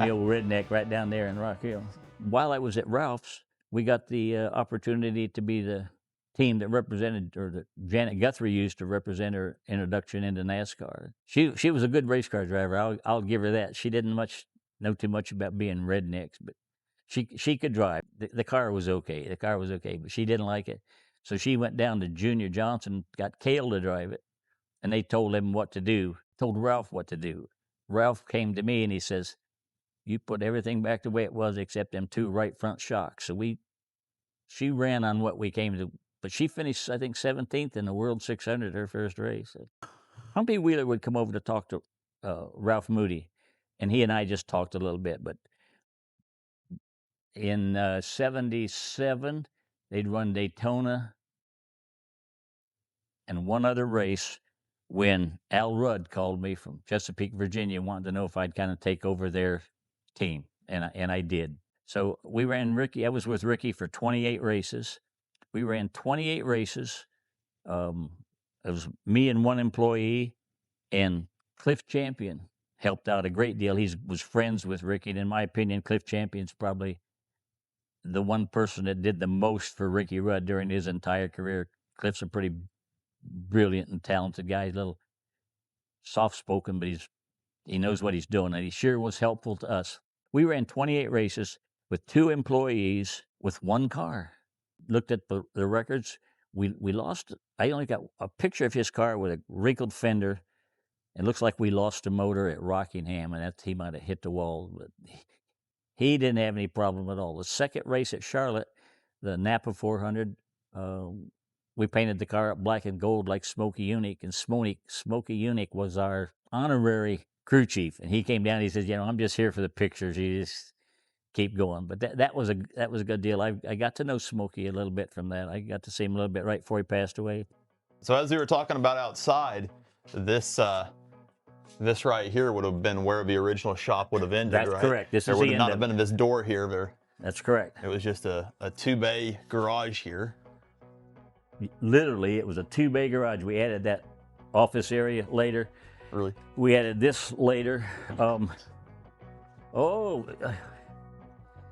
old redneck right down there in Rock Hill. While I was at Ralph's, we got the opportunity to be the team that represented, or that Janet Guthrie used to represent her introduction into NASCAR. She was a good race car driver. I'll give her that. She didn't know too much about being rednecks, but she could drive. The car was okay. The car was okay, but she didn't like it. So she went down to Junior Johnson, got Cale to drive it, and they told him what to do, told Ralph what to do. Ralph came to me and he says, you put everything back the way it was except them 2 right front shocks. So she ran on what we came to, but she finished, I think, 17th in the World 600 her first race. Humpy Wheeler would come over to talk to Ralph Moody, and he and I just talked a little bit. But in 77, They'd run Daytona and one other race when Al Rudd called me from Chesapeake, Virginia, wanted to know if I'd kind of take over their team, and I did. So we ran Ricky. I was with Ricky for 28 races. We ran 28 races. It was me and one employee, and Cliff Champion helped out a great deal. He was friends with Ricky, and in my opinion, Cliff Champion's probably the one person that did the most for Ricky Rudd during his entire career. Cliff's a pretty brilliant and talented guy. He's a little soft-spoken, but he knows what he's doing, and he sure was helpful to us. We ran 28 races with 2 employees with 1 car. Looked at the records. We lost. I only got a picture of his car with a wrinkled fender. It looks like we lost a motor at Rockingham, and he might have hit the wall, but he didn't have any problem at all. The second race at Charlotte, the Napa 400, we painted the car up black and gold like Smokey Unique, and Smokey Unique was our honorary crew chief. And he came down, he said, I'm just here for the pictures. You just keep going. But that was a good deal. I got to know Smokey a little bit from that. I got to see him a little bit right before he passed away. So as we were talking about outside, this right here would have been where the original shop would have ended, That's right? correct. This there is would the have end not of have been this door here. There. That's correct. It was just a 2-bay garage here. Literally, it was a 2-bay garage. We added that office area later. Really? We added this later.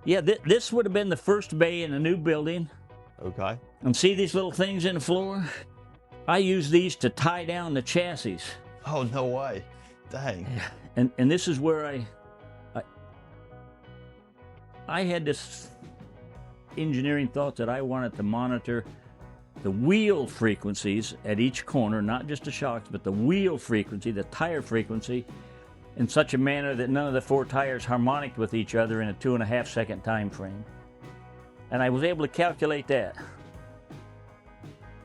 Yeah, this would have been the first bay in a new building. Okay. And see these little things in the floor? I use these to tie down the chassis. Oh, no way. Dang. And this is where I had this engineering thought that I wanted to monitor the wheel frequencies at each corner, not just the shocks, but the wheel frequency, the tire frequency, in such a manner that none of the 4 tires harmonicked with each other in a 2.5 second time frame. And I was able to calculate that.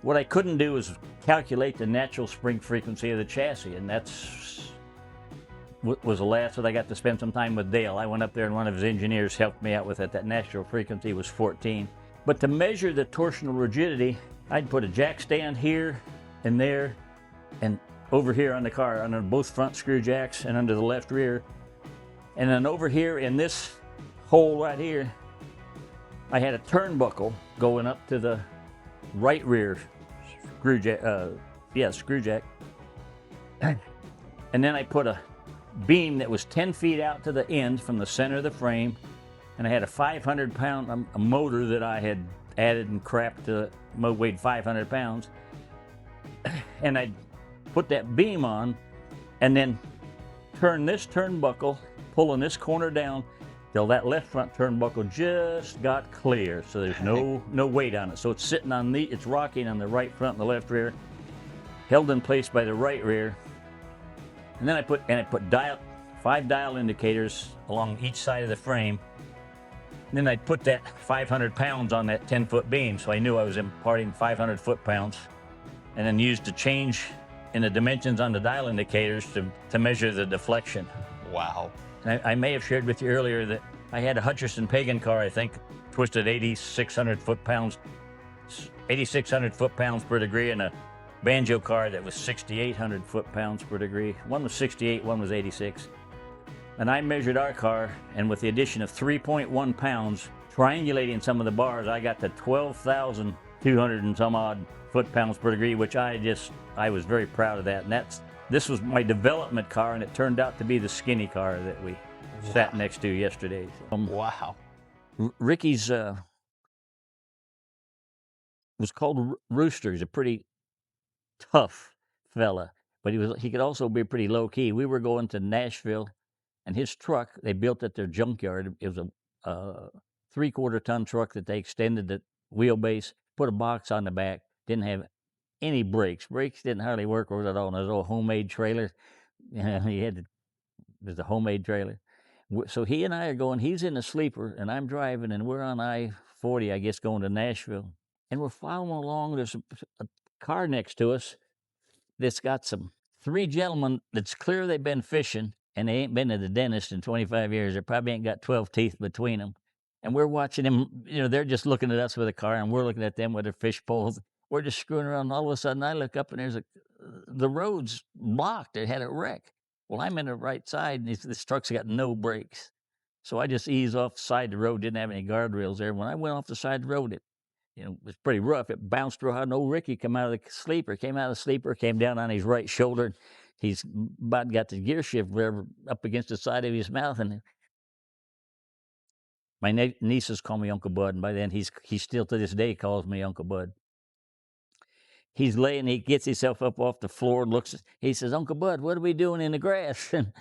What I couldn't do is calculate the natural spring frequency of the chassis, and that's was the last that I got to spend some time with Dale. I went up there and one of his engineers helped me out with it. That natural frequency was 14. But to measure the torsional rigidity, I'd put a jack stand here and there and over here on the car, under both front screw jacks and under the left rear. And then over here in this hole right here, I had a turnbuckle going up to the right rear screw jack, screw jack. And then I put a beam that was 10 feet out to the end from the center of the frame, and I had a 500-pound motor that I had added and crapped to weighed 500 pounds. And I put that beam on and then turn this turnbuckle, pulling this corner down till that left front turnbuckle just got clear, so there's no weight on it. So it's sitting on it's rocking on the right front and the left rear, held in place by the right rear. And then I put 5 dial indicators along each side of the frame. And then I'd put that 500 pounds on that 10-foot beam, so I knew I was imparting 500 foot-pounds, and then used the change in the dimensions on the dial indicators to measure the deflection. Wow. And I may have shared with you earlier that I had a Hutcherson Pagan car, I think, twisted 8,600 foot-pounds per degree, and a Banjo car that was 6,800 foot-pounds per degree. One was 68, one was 86. And I measured our car, and with the addition of 3.1 pounds, triangulating some of the bars, I got to 12,200 and some odd foot-pounds per degree, which I was very proud of that. And this was my development car, and it turned out to be the skinny car that we sat next to yesterday. Wow. Ricky's was called Rooster. He's a pretty tough fella, but he could also be pretty low-key. We were going to Nashville, and his truck, they built at their junkyard. It was a 3/4-ton truck that they extended the wheelbase, put a box on the back, didn't have any brakes. Brakes didn't hardly work at all. And there's a little homemade trailer. There's a homemade trailer. So he and I are going, he's in the sleeper, and I'm driving, and we're on I-40, I guess, going to Nashville. And we're following along. There's a car next to us that's got 3 gentlemen that's clear they've been fishing, and they ain't been to the dentist in 25 years. They probably ain't got 12 teeth between them. And we're watching him, you know, they're just looking at us with a car, and we're looking at them with their fish poles. We're just screwing around. And all of a sudden, I look up, and there's the road's blocked. It had a wreck. Well, I'm in the right side, and this truck's got no brakes. So I just eased off the side of the road, didn't have any guardrails there. When I went off the side of the road, it, you know, was pretty rough. It bounced real hard. And old Ricky came out of the sleeper, came down on his right shoulder. He's about got the gear shift wherever up against the side of his mouth, and my nieces call me Uncle Bud, and by then he's still to this day calls me Uncle Bud. He's laying, he gets himself up off the floor, looks, he says, Uncle Bud, what are we doing in the grass? And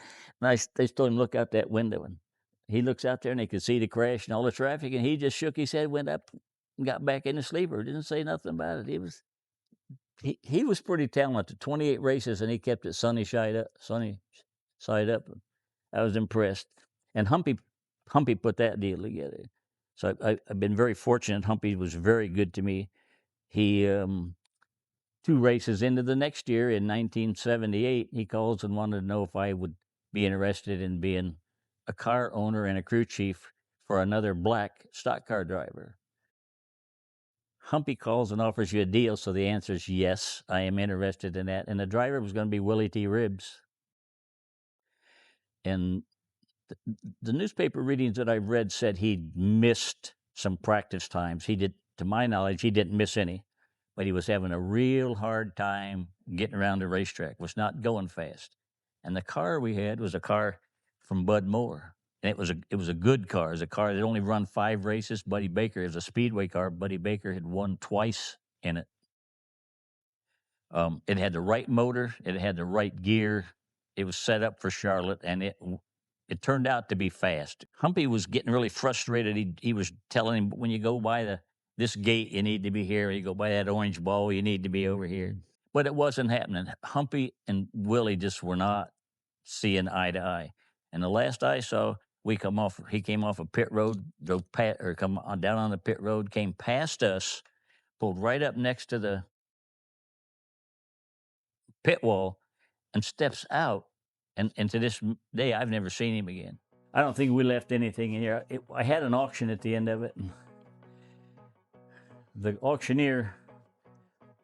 they told him, look out that window. And he looks out there, and they could see the crash and all the traffic, and he just shook his head, went up, and got back in the sleeper. Didn't say nothing about it. He was pretty talented. 28 races, and he kept it sunny side up. I was impressed. And Humpy put that deal together. So I've been very fortunate. Humpy was very good to me. He 2 races into the next year in 1978, he calls and wanted to know if I would be interested in being a car owner and a crew chief for another black stock car driver. Humpy calls and offers you a deal, so the answer is yes, I am interested in that. And the driver was going to be Willy T. Ribs. And the newspaper readings that I've read said he'd missed some practice times. He did, to my knowledge, he didn't miss any, but he was having a real hard time getting around the racetrack, was not going fast. And the car we had was a car from Bud Moore. And it was a good car. It was a car that only run 5 races. Buddy Baker, it was a speedway car. Buddy Baker had won twice in it. It had the right motor. It had the right gear. It was set up for Charlotte, and it turned out to be fast. Humpy was getting really frustrated. He was telling him, when you go by this gate, you need to be here. You go by that orange ball, you need to be over here. But it wasn't happening. Humpy and Willie just were not seeing eye to eye. And the last I saw, he came off a pit road, come on down on the pit road, came past us, pulled right up next to the pit wall, and steps out. And to this day, I've never seen him again. I don't think we left anything in here. I had an auction at the end of it. And the auctioneer,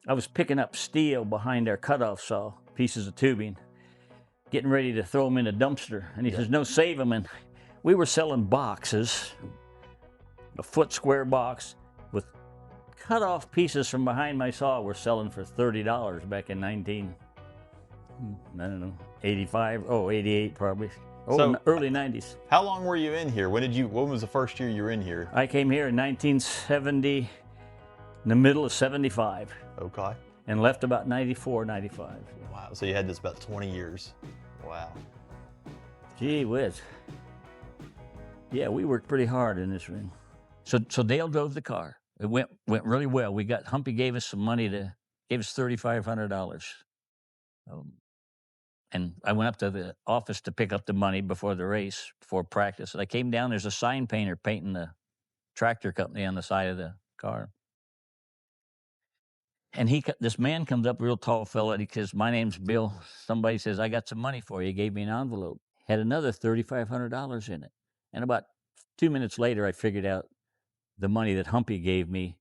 I was picking up steel behind our cutoff saw, pieces of tubing, getting ready to throw them in a dumpster. And he says, no, save them. And we were selling boxes, a foot square box with cut off pieces from behind my saw were selling for $30 back in 85, 88 probably. So, early 90s. How long were you in here? When was the first year you were in here? I came here in 1970, in the middle of 75. Okay. And left about 94, 95. Wow, so you had this about 20 years. Wow. Gee whiz. Yeah, we worked pretty hard in this ring. So Dale drove the car. It went really well. Humpy gave us some money gave us $3,500. And I went up to the office to pick up the money before the race, before practice. And I came down, there's a sign painter painting the tractor company on the side of the car. And this man comes up, real tall fella, and he says, my name's Bill. Somebody says, I got some money for you. He gave me an envelope. Had another $3,500 in it. And about 2 minutes later, I figured out the money that Humpy gave me,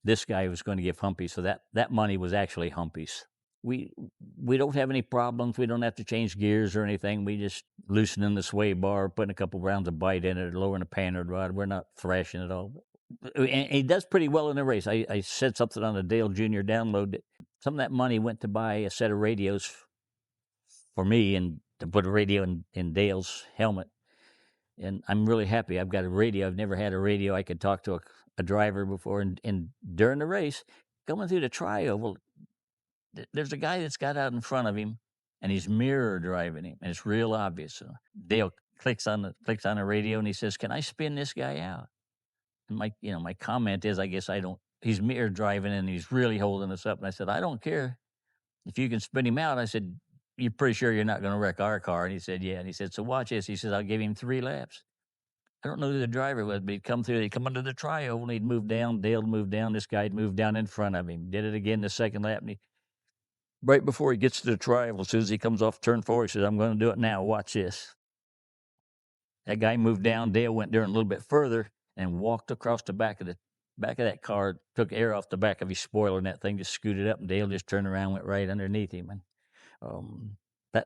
this guy was going to give Humpy. So that money was actually Humpy's. We don't have any problems. We don't have to change gears or anything. We just loosening the sway bar, putting a couple rounds of bite in it, lowering the panhard rod. We're not thrashing it all. And he does pretty well in the race. I said something on the Dale Jr. download that some of that money went to buy a set of radios for me and to put a radio in Dale's helmet. And I'm really happy. I've got a radio. I've never had a radio. I could talk to a driver before. And during the race, going through the trioval, there's a guy that's got out in front of him, and he's mirror driving him, and it's real obvious. So Dale clicks on the radio, and he says, "Can I spin this guy out?" And my comment is, I guess I don't. He's mirror driving, and he's really holding us up. And I said, "I don't care if you can spin him out." I said, "You're pretty sure you're not going to wreck our car?" And he said, "Yeah." And he said, "So watch this." He says, "I'll give him 3 laps." I don't know who the driver was, but he'd come under the trioval, and he'd move down. Dale would move down. This guy'd move down in front of him. Did it again the second lap, and right before he gets to the trioval, as soon as he comes off turn 4, he says, "I'm going to do it now. Watch this." That guy moved down. Dale went down a little bit further, and walked across the back of that car, took air off the back of his spoiler, and that thing just scooted up, and Dale just turned around, went right underneath him. And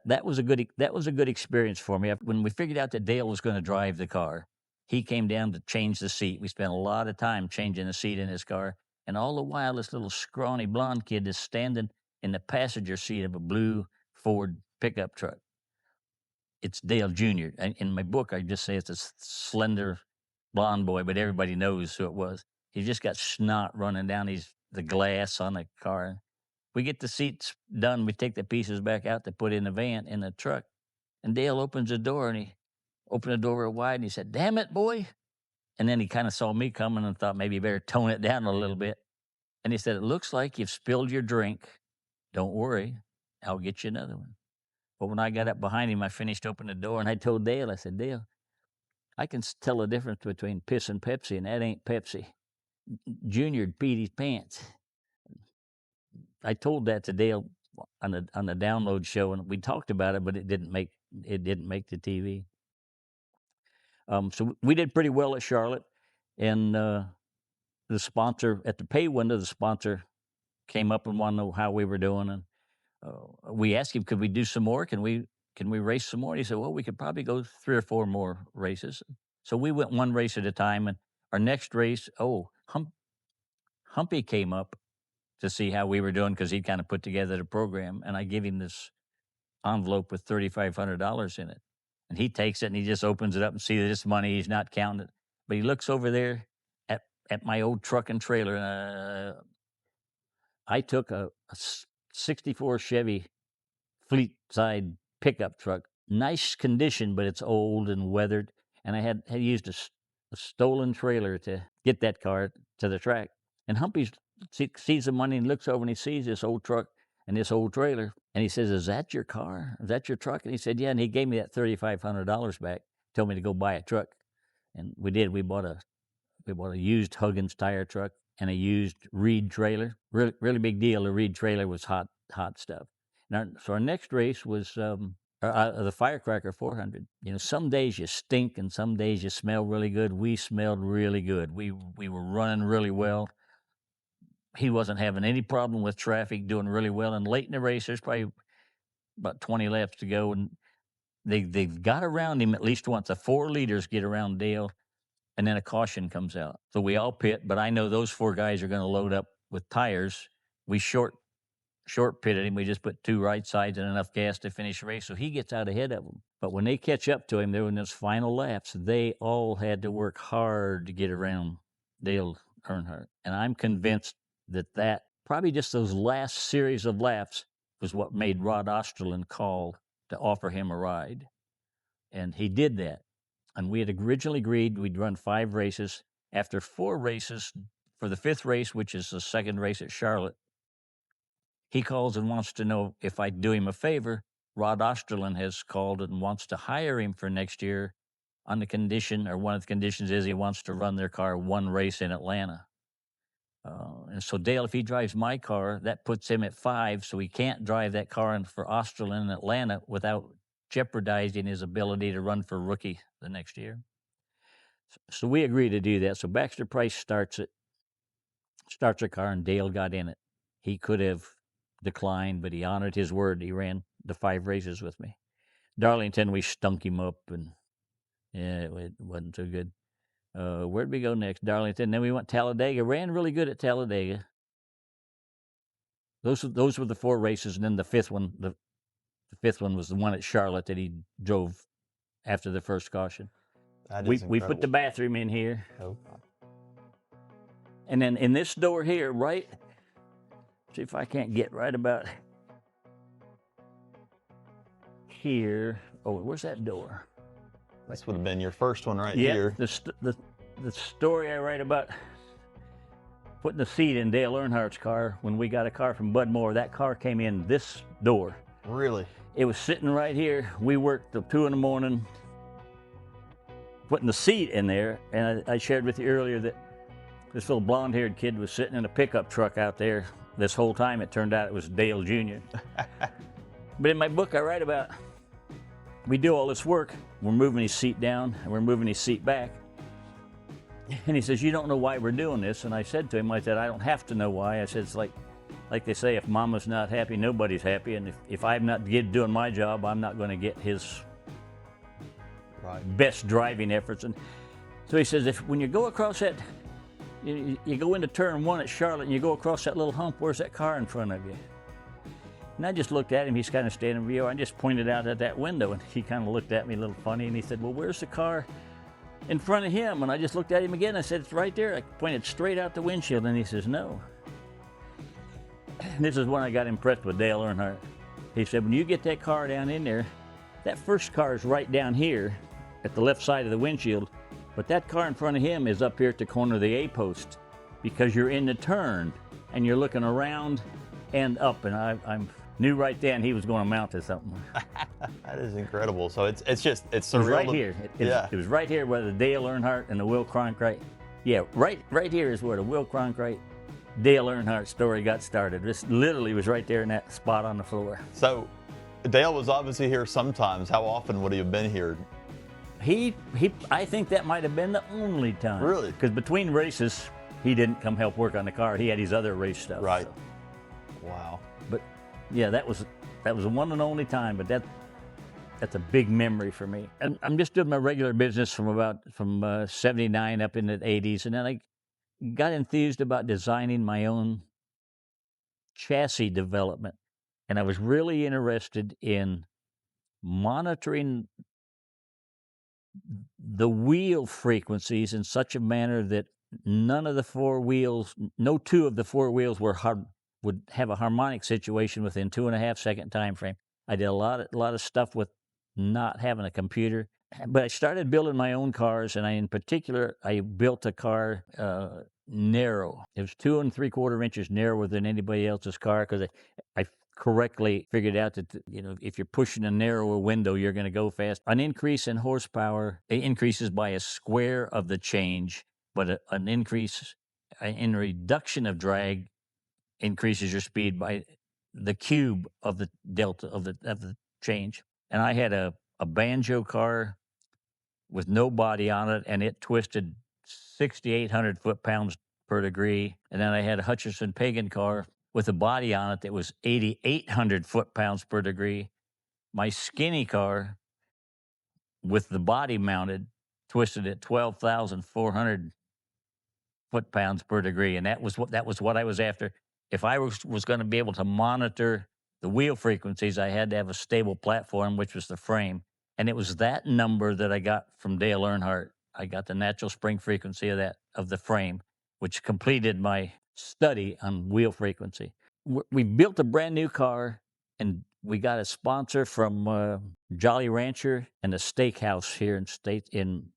that was a good experience for me. When we figured out that Dale was going to drive the car, he came down to change the seat. We spent a lot of time changing the seat in his car, and all the while, this little scrawny blonde kid is standing in the passenger seat of a blue Ford pickup truck. It's Dale Jr. And in my book, I just say it's a slender blonde boy, but everybody knows who it was. He just got snot running down the glass on the car. We get the seats done. We take the pieces back out to put in the van, in the truck. And Dale opens the door, and he opened the door real wide, and he said, "Damn it, boy." And then he kind of saw me coming and thought maybe you better tone it down a little bit. And he said, "It looks like you've spilled your drink. Don't worry, I'll get you another one." But when I got up behind him, I finished opening the door, and I told Dale, I said, "Dale, I can tell the difference between piss and Pepsi, and that ain't Pepsi. Junior peed his pants." I told that to Dale on the download show, and we talked about it, but it didn't make the TV. So we did pretty well at Charlotte, and the sponsor at the pay window, the sponsor came up and wanted to know how we were doing, and we asked him, "Could we do some more? Can we race some more?" And he said, "Well, we could probably go 3 or 4 more races." So we went one race at a time, and our next race, Humpy came up to see how we were doing because he'd kind of put together the program, and I give him this envelope with $3,500 in it. And he takes it and he just opens it up and sees this money. He's not counting it. But he looks over there at my old truck and trailer. I took a 64 Chevy fleet side pickup truck, nice condition, but it's old and weathered. And I had used a stolen trailer to get that car to the track. And Humpy sees the money and looks over and he sees this old truck and this old trailer. And he says, "Is that your car? Is that your truck?" And he said, "Yeah." And he gave me that $3,500 back, told me to go buy a truck. And we did. We bought a used Huggins tire truck and a used Reed trailer. Really, really big deal. The Reed trailer was hot stuff. So our next race was the Firecracker 400. You know, some days you stink and some days you smell really good. We smelled really good. We were running really well. He wasn't having any problem with traffic, doing really well. And late in the race, there's probably about 20 laps to go, and they've got around him at least once. The 4 leaders get around Dale, and then a caution comes out. So we all pit, but I know those 4 guys are going to load up with tires. We short pitted him. We just put 2 right sides and enough gas to finish the race, so he gets out ahead of them. But when they catch up to him, they're in those final laps. They all had to work hard to get around Dale Earnhardt, and I'm convinced that probably just those last series of laps was what made Rod Osterlund call to offer him a ride. And he did that. And we had originally agreed we'd run 5 races. After 4 races, for the 5th race, which is the second race at Charlotte, he calls and wants to know if I'd do him a favor. Rod Osterlund has called and wants to hire him for next year on the condition, or one of the conditions is he wants to run their car 1 race in Atlanta. And so Dale, if he drives my car, that puts him at 5, so he can't drive that car for Osterlund in Atlanta without jeopardizing his ability to run for rookie the next year. So we agreed to do that. So Baxter Price starts the car, and Dale got in it. He could have declined, but he honored his word. He ran the 5 races with me. Darlington, we stunk him up, and yeah, it wasn't so good. Where'd we go next? Darlington. Then we went Talladega. Ran really good at Talladega. Those were the 4 races, and then the 5th one. The 5th one was the one at Charlotte that he drove after the first caution. We put the bathroom in here. Oh. And then in this door here, right? See if I can't get right about here. Oh, where's that door? This would have been your first one right Yeah, here. the story I write about putting the seat in Dale Earnhardt's car when we got a car from Bud Moore. That car came in this door. Really? It was sitting right here. We worked till 2 in the morning putting the seat in there. And I shared with you earlier that this little blonde-haired kid was sitting in a pickup truck out there this whole time. It turned out it was Dale Jr. But in my book, I write about we do all this work. We're moving his seat down and we're moving his seat back. And he says, you don't know why we're doing this. And I said to him, I said, I don't have to know why. I said, it's like they say, if mama's not happy, nobody's happy. And if I'm not doing my job, I'm not going to get his best driving efforts. And so he says, when you go across that, you go into turn 1 at Charlotte and you go across that little hump, where's that car in front of you? And I just looked at him. He's kind of standing in view. I just pointed out at that window, and he kind of looked at me a little funny, and he said, well, where's the car in front of him? And I just looked at him again. I said, it's right there. I pointed straight out the windshield, and he says, no. And this is when I got impressed with Dale Earnhardt. He said, when you get that car down in there, that first car is right down here at the left side of the windshield, but that car in front of him is up here at the corner of the A-post, because you're in the turn and you're looking around and up. And I knew right then he was going to mount to something. That is incredible. So it's surreal. It was right here. It was right here where the Dale Earnhardt and the Will Cronkrite. Yeah, right here is where the Will Cronkrite, Dale Earnhardt story got started. This literally was right there in that spot on the floor. So Dale was obviously here sometimes. How often would he have been here? I think that might have been the only time. Really? Because between races, he didn't come help work on the car. He had his other race stuff. Right. So. Wow. But yeah, that was the one and only time. But that's a big memory for me. And I'm just doing my regular business from 79 up into the 80s, and then I got enthused about designing my own chassis development, and I was really interested in monitoring the wheel frequencies in such a manner that no two of the four wheels would have a harmonic situation within 2.5 second time frame. I did a lot of stuff with not having a computer, but I started building my own cars, and in particular, I built a car narrow. It was 2 3/4 inches narrower than anybody else's car, because I correctly figured out that, if you're pushing a narrower window, you're going to go fast. An increase in horsepower, it increases by a square of the change, but an increase in reduction of drag increases your speed by the cube of the delta of the change. And I had a banjo car with no body on it, and it twisted 6,800 foot-pounds per degree. And then I had a Hutcherson Pagan car with a body on it that was 8,800 foot-pounds per degree. My skinny car with the body mounted twisted at 12,400 foot-pounds per degree, and that was what I was after. If I was going to be able to monitor the wheel frequencies, I had to have a stable platform, which was the frame. And it was that number that I got from Dale Earnhardt. I got the natural spring frequency of the frame, which completed my study on wheel frequency. We built a brand new car, and we got a sponsor from Jolly Rancher and a steakhouse here in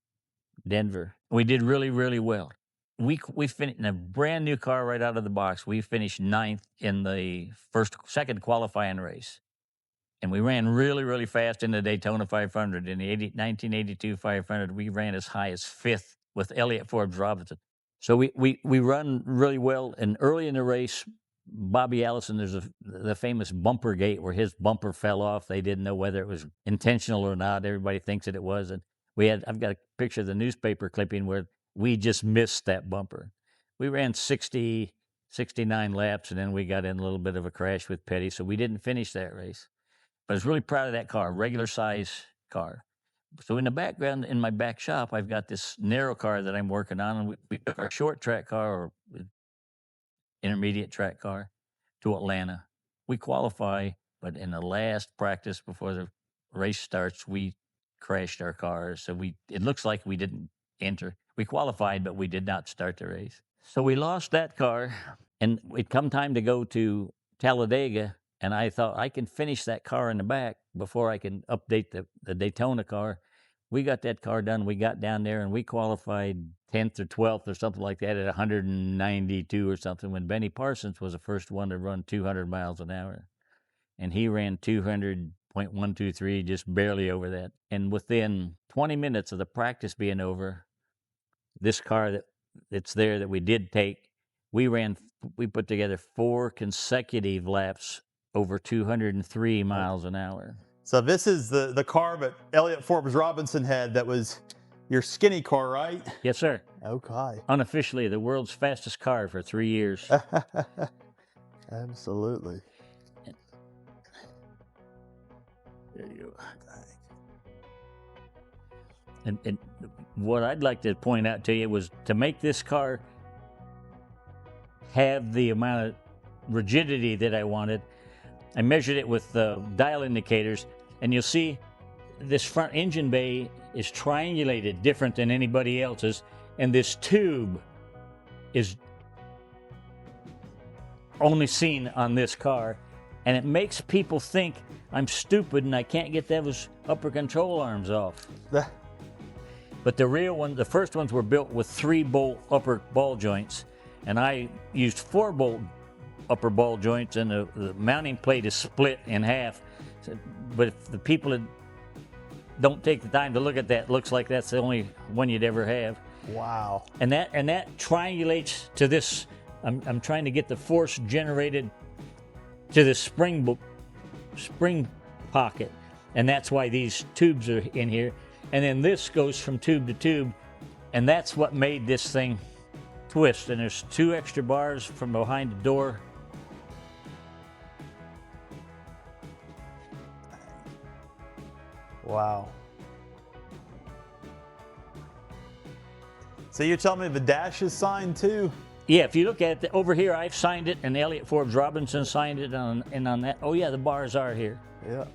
Denver. We did really, really well. We finished in a brand new car right out of the box. We finished 9th in the second qualifying race. And we ran really, really fast in the Daytona 500. In the 1982 500, we ran as high as 5th with Elliott Forbes Robinson. So we run really well. And early in the race, Bobby Allison, there's the famous bumper gate where his bumper fell off. They didn't know whether it was intentional or not. Everybody thinks that it was. And I've got a picture of the newspaper clipping where we just missed that bumper. We ran 69 laps, and then we got in a little bit of a crash with Petty, so we didn't finish that race. But I was really proud of that car, regular size car. So in the background, in my back shop, I've got this narrow car that I'm working on, and we took our short track car or intermediate track car to Atlanta. We qualify, but in the last practice before the race starts, we crashed our cars. So it looks like we didn't enter. We qualified, but we did not start the race. So we lost that car, and it come time to go to Talladega, and I thought I can finish that car in the back before I can update the Daytona car. We got that car done. We got down there, and we qualified 10th or 12th or something like that at 192 or something, when Benny Parsons was the first one to run 200 miles an hour. And he ran 200.123, just barely over that. And within 20 minutes of the practice being over, this car that's there that we did take, we put together 4 consecutive laps over 203 miles an hour. So this is the car that Elliott Forbes Robinson had that was, your skinny car, right? Yes, sir. Okay. Unofficially, the world's fastest car for 3 years. Absolutely. There you go. And what I'd like to point out to you was to make this car have the amount of rigidity that I wanted, I measured it with dial indicators, and you'll see this front engine bay is triangulated different than anybody else's, and this tube is only seen on this car, and it makes people think I'm stupid and I can't get those upper control arms off. But the real one, the first ones were built with 3-bolt upper ball joints, and I used 4-bolt upper ball joints, and the mounting plate is split in half. But if the people that don't take the time to look at that, it looks like that's the only one you'd ever have. Wow. And that triangulates to this. I'm trying to get the force generated to this spring pocket, and that's why these tubes are in here. And then this goes from tube to tube, and that's what made this thing twist. And there's 2 extra bars from behind the door. Wow. So you're telling me the dash is signed too? Yeah, if you look at it over here, I've signed it, and Elliott Forbes Robinson signed it on that. Oh yeah, the bars are here. Yeah.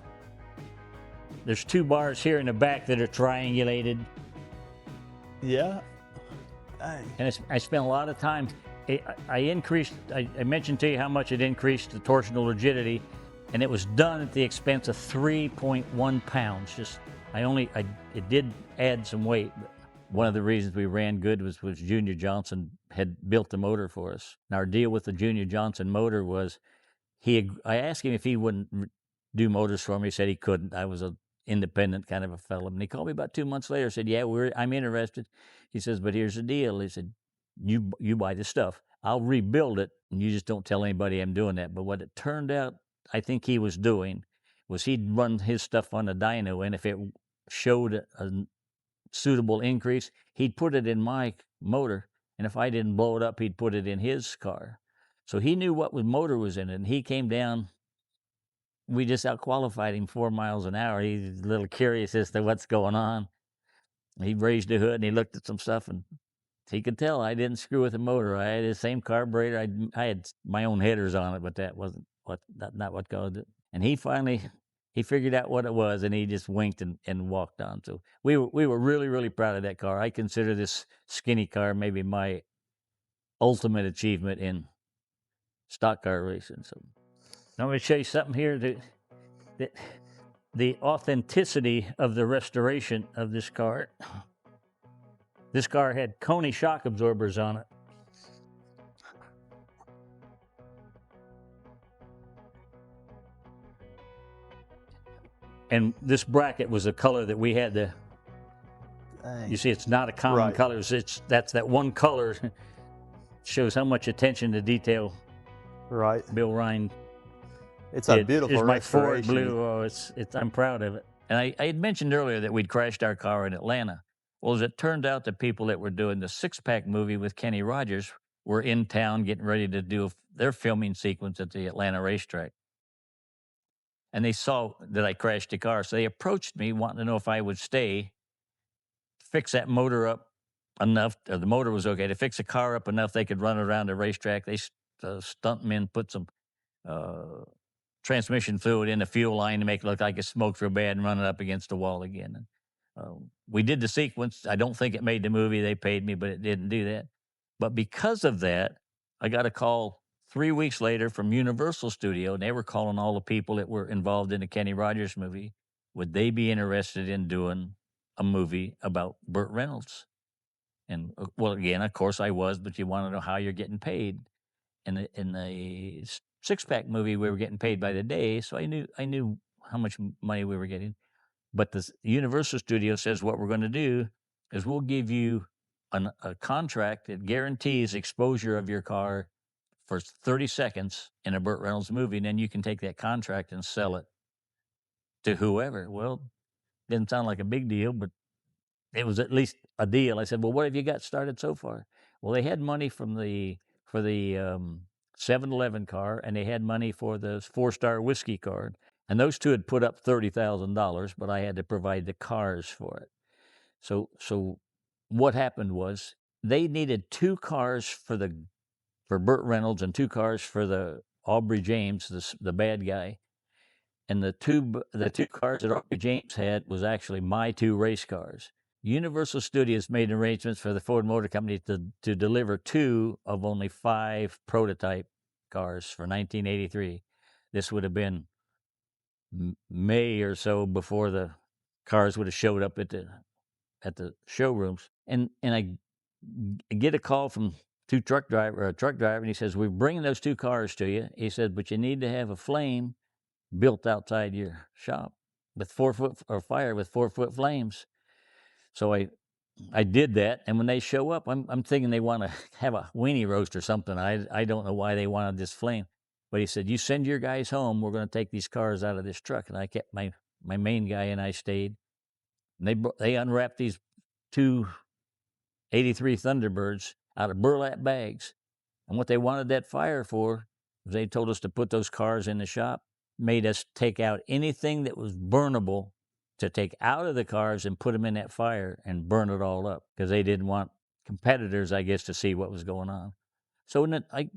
There's 2 bars here in the back that are triangulated. Yeah. Dang. And I spent a lot of time. I mentioned to you how much it increased the torsional rigidity, and it was done at the expense of 3.1 pounds. It did add some weight, but one of the reasons we ran good was Junior Johnson had built the motor for us. And our deal with the Junior Johnson motor was, I asked him if he wouldn't do motors for me. He said he couldn't. I was an independent kind of a fellow. And he called me about 2 months later, said, yeah, I'm interested. He says, but here's the deal. He said, you buy the stuff. I'll rebuild it, and you just don't tell anybody I'm doing that. But what it turned out, I think he was doing, was he'd run his stuff on a dyno, and if it showed a suitable increase, he'd put it in my motor, and if I didn't blow it up, he'd put it in his car. So he knew what motor was in it, and he came down. We just out-qualified him 4 miles an hour. He's a little curious as to what's going on. He raised the hood, and he looked at some stuff, and he could tell I didn't screw with the motor. I had the same carburetor. I had my own headers on it, but that wasn't not what caused it. And he finally figured out what it was, and he just winked and walked on. So we were really, really proud of that car. I consider this skinny car maybe my ultimate achievement in stock car racing. So now I'm going to show you something here that the authenticity of the restoration of this car. This car had Koni shock absorbers on it. And this bracket was the color that we had to. You see, it's not a common color. That's that one color. Shows how much attention to detail. Right. Bill Ryan. It's a beautiful Here's my Ford restoration. Blue. Oh, I'm proud of it. And I had mentioned earlier that we'd crashed our car in Atlanta. Well, as it turned out, the people that were doing the Six-Pack movie with Kenny Rogers were in town getting ready to do their filming sequence at the Atlanta racetrack. And they saw that I crashed the car, so they approached me wanting to know if I would stay, fix that motor up enough, or the motor was okay, to fix the car up enough they could run around the racetrack. They stuntmen put some transmission fluid in the fuel line to make it look like it smoked real bad and run it up against the wall again. And, we did the sequence. I don't think it made the movie. They paid me, but it didn't do that. But because of that, I got a call 3 weeks later from Universal Studio, and they were calling all the people that were involved in the Kenny Rogers movie. Would they be interested in doing a movie about Burt Reynolds? And well, again, of course I was, but you want to know how you're getting paid. And in the Six-Pack movie, we were getting paid by the day, so I knew how much money we were getting. But the Universal Studio says what we're going to do is we'll give you a contract that guarantees exposure of your car for 30 seconds in a Burt Reynolds movie, and then you can take that contract and sell it to whoever. Well, didn't sound like a big deal, but it was at least a deal. I said, well, what have you got started so far? Well, they had money from for the 7-Eleven car, and they had money for the 4-star whiskey card. And those two had put up $30,000, but I had to provide the cars for it. So what happened was they needed 2 cars for Burt Reynolds and 2 cars for the Aubrey James, the bad guy. And the two cars that Aubrey James had was actually my 2 race cars. Universal Studios made arrangements for the Ford Motor Company to deliver 2 of only 5 prototype cars for 1983. This would have been May or so before the cars would have showed up at the showrooms. And I get a call from a truck driver, and he says, we're bringing those 2 cars to you. He said, but you need to have a flame built outside your shop with 4-foot or fire with 4-foot flames. So I did that, and when they show up, I'm thinking they want to have a weenie roast or something. I don't know why they wanted this flame, but he said, you send your guys home. We're going to take these cars out of this truck. And I kept my main guy, and I stayed. And they unwrapped these 2 83 Thunderbirds out of burlap bags. And what they wanted that fire for was they told us to put those cars in the shop, made us take out anything that was burnable to take out of the cars and put them in that fire and burn it all up, because they didn't want competitors, I guess, to see what was going on. So I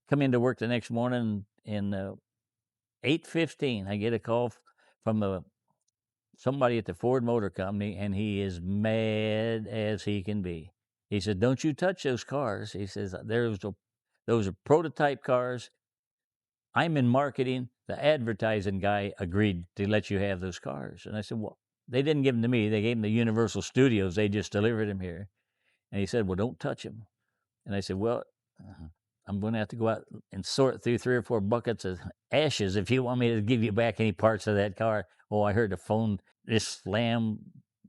come into work the next morning, and 8:15, I get a call from somebody at the Ford Motor Company, and he is mad as he can be. He said, don't you touch those cars. He says, those are prototype cars. I'm in marketing. The advertising guy agreed to let you have those cars. And I said, well, they didn't give them to me. They gave them to Universal Studios. They just delivered them here. And he said, well, don't touch them. And I said, well, I'm going to have to go out and sort through 3 or 4 buckets of ashes if you want me to give you back any parts of that car. Oh, I heard the phone just slam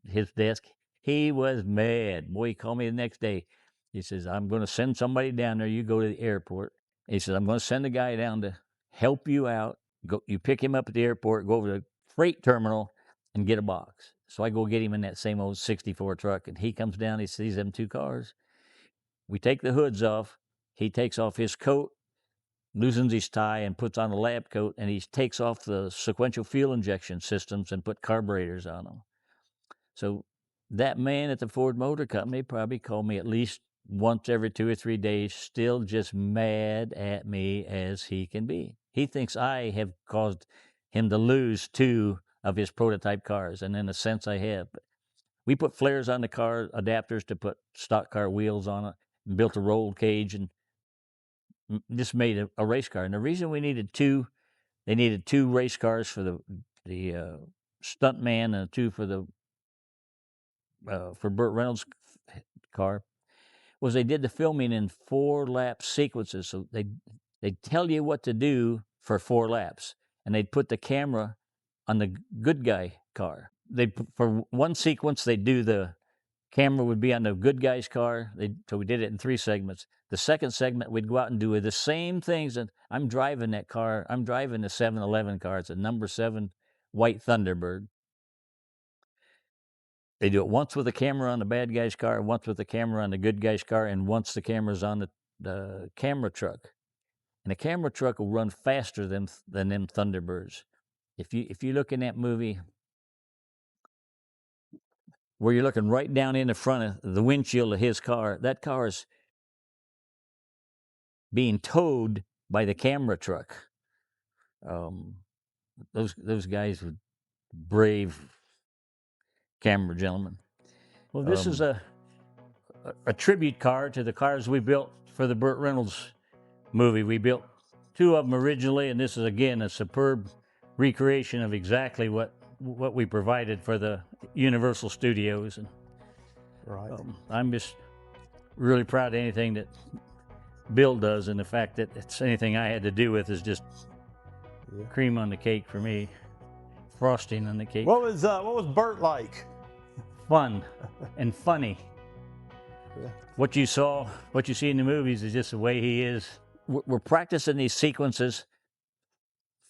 his desk. He was mad. Boy, he called me the next day. He says, I'm going to send somebody down there. You go to the airport. He says, I'm going to send a guy down to help you out. Go, you pick him up at the airport, go over to the freight terminal and get a box. So I go get him in that same old 64 truck, and he comes down. He sees them 2 cars. We take the hoods off. He takes off his coat, loosens his tie, and puts on a lab coat, and he takes off the sequential fuel injection systems and put carburetors on them. So that man at the Ford Motor Company probably called me at least once every 2 or 3 days, still just mad at me as he can be. He thinks I have caused him to lose 2 of his prototype cars, and in a sense I have. We put flares on the car, adapters to put stock car wheels on it, and built a roll cage, and just made a race car. And the reason we needed 2, they needed 2 race cars for the stunt man and 2 for Burt Reynolds' car, was they did the filming in 4-lap sequences. So they'd tell you what to do for 4 laps, and they'd put the camera on the good guy car. For one sequence, they'd do the camera would be on the good guy's car. So we did it in 3 segments. The second segment, we'd go out and do the same things. And I'm driving that car. I'm driving the 7-Eleven car. It's a number 7 white Thunderbird. They do it once with the camera on the bad guy's car, once with the camera on the good guy's car, and once the camera's on the camera truck. And the camera truck will run faster than them Thunderbirds. If you look in that movie, where you're looking right down in the front of the windshield of his car, that car is being towed by the camera truck. Those guys were brave camera gentlemen. Well, this is a tribute car to the cars we built for the Burt Reynolds movie. We built 2 of them originally, and this is again a superb recreation of exactly what we provided for the Universal Studios. And Right. I'm just really proud of anything that Bill does, and the fact that it's anything I had to do with is just cream on the cake for me, frosting on the cake. What was Burt like? Fun and funny. Yeah. What you see in the movies is just the way he is. We're practicing these sequences,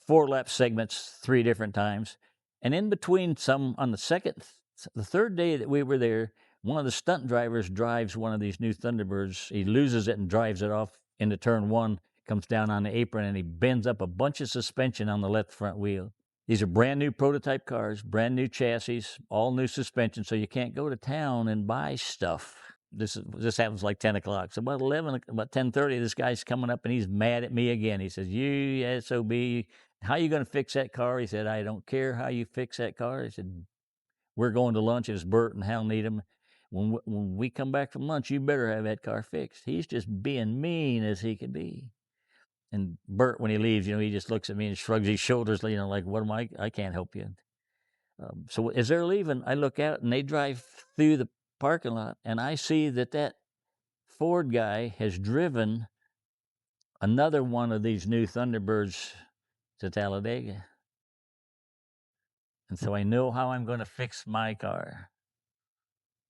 4-lap segments, 3 different times, and in between some on the second So the third day that we were there, one of the stunt drivers drives one of these new Thunderbirds. He loses it and drives it off into turn one, comes down on the apron, and he bends up a bunch of suspension on the left front wheel. These are brand new prototype cars, brand new chassis, all new suspension, so you can't go to town and buy stuff. This happens like 10 o'clock. So about 10:30, this guy's coming up and he's mad at me again. He says, "You SOB, how you going to fix that car?" He said, "I don't care how you fix that car." He said, "We're going to lunch. It's Burt and Hal Needham. When we come back from lunch, you better have that car fixed." He's just being mean as he could be. And Burt, when he leaves, he just looks at me and shrugs his shoulders, like, "What am I can't help you." So as they're leaving, I look out and they drive through the parking lot, and I see that Ford guy has driven another one of these new Thunderbirds to Talladega. And so I know how I'm going to fix my car.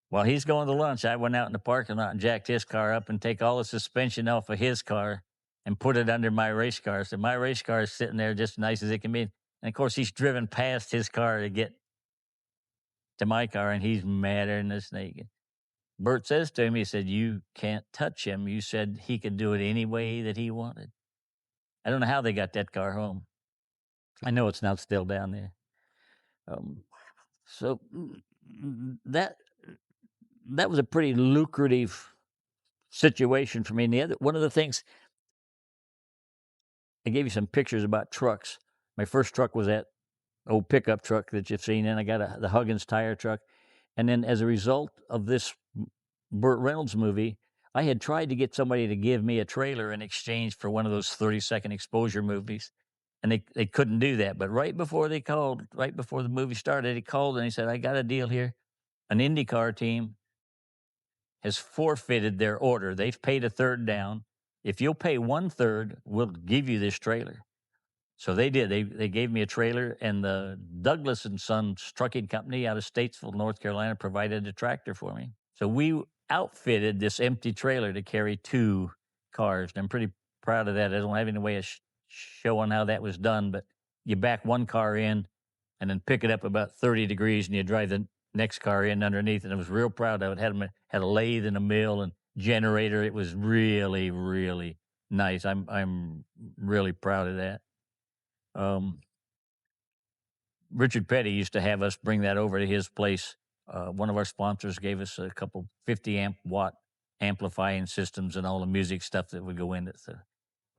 While he's going to lunch, I went out in the parking lot and jacked his car up and take all the suspension off of his car and put it under my race car. So my race car is sitting there just nice as it can be. And of course, he's driven past his car to get to my car, and he's madder than a snake. Burt says to him, he said, "You can't touch him. You said he could do it any way that he wanted." I don't know how they got that car home. I know it's not still down there. So that was a pretty lucrative situation for me. And one of the things, I gave you some pictures about trucks. My first truck was that old pickup truck that you've seen, and I got the Huggins tire truck. And then as a result of this Burt Reynolds movie, I had tried to get somebody to give me a trailer in exchange for one of those 30-second exposure movies. And they couldn't do that. But right before the movie started, he called and he said, "I got a deal here. An IndyCar team has forfeited their order. They've paid a third down. If you'll pay 1/3, we'll give you this trailer." So they did. They gave me a trailer, and the Douglas and Sons trucking company out of Statesville, North Carolina, provided a tractor for me. So we outfitted this empty trailer to carry 2 cars. And I'm pretty proud of that. I don't have any way of showing how that was done, but you back one car in and then pick it up about 30 degrees, and you drive the next car in underneath. And I was real proud of it. Had a lathe and a mill and generator. It was really, really nice. I'm really proud of that. Richard Petty used to have us bring that over to his place. One of our sponsors gave us a couple 50-watt amplifying systems and all the music stuff that would go in it. So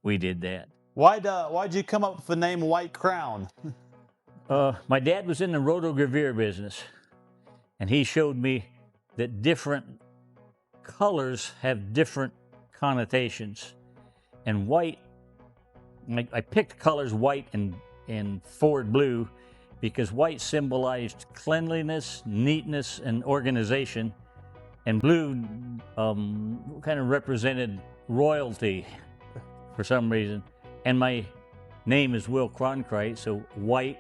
we did that. Why'd you come up with the name White Crown? My dad was in the rotogravure business, and he showed me that different colors have different connotations. And white, I picked colors white and forward blue because white symbolized cleanliness, neatness, and organization, and blue kind of represented royalty for some reason. And my name is Will Cronkrite, so white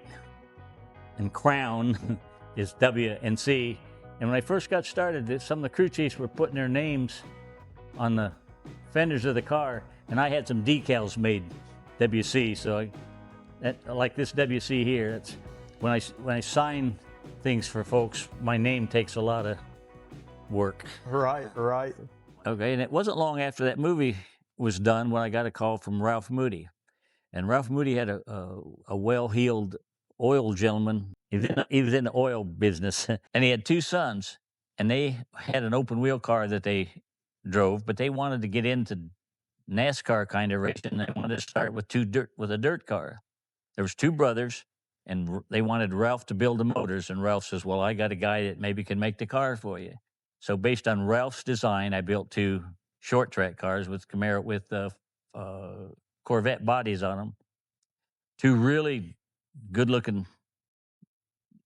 and crown is W and C. And when I first got started, some of the crew chiefs were putting their names on the fenders of the car, and I had some decals made WC. So like this WC here, it's when I sign things for folks, my name takes a lot of work. Right. Okay, and it wasn't long after that movie was done when I got a call from Ralph Moody. And Ralph Moody had a well-heeled oil gentleman. He was in the oil business, and he had 2 sons, and they had an open-wheel car that they drove, but they wanted to get into NASCAR kind of racing. They wanted to start with a dirt car. There was 2 brothers, and they wanted Ralph to build the motors. And Ralph says, "Well, I got a guy that maybe can make the car for you." So based on Ralph's design, I built 2 short track cars with Corvette bodies on them. 2 really good-looking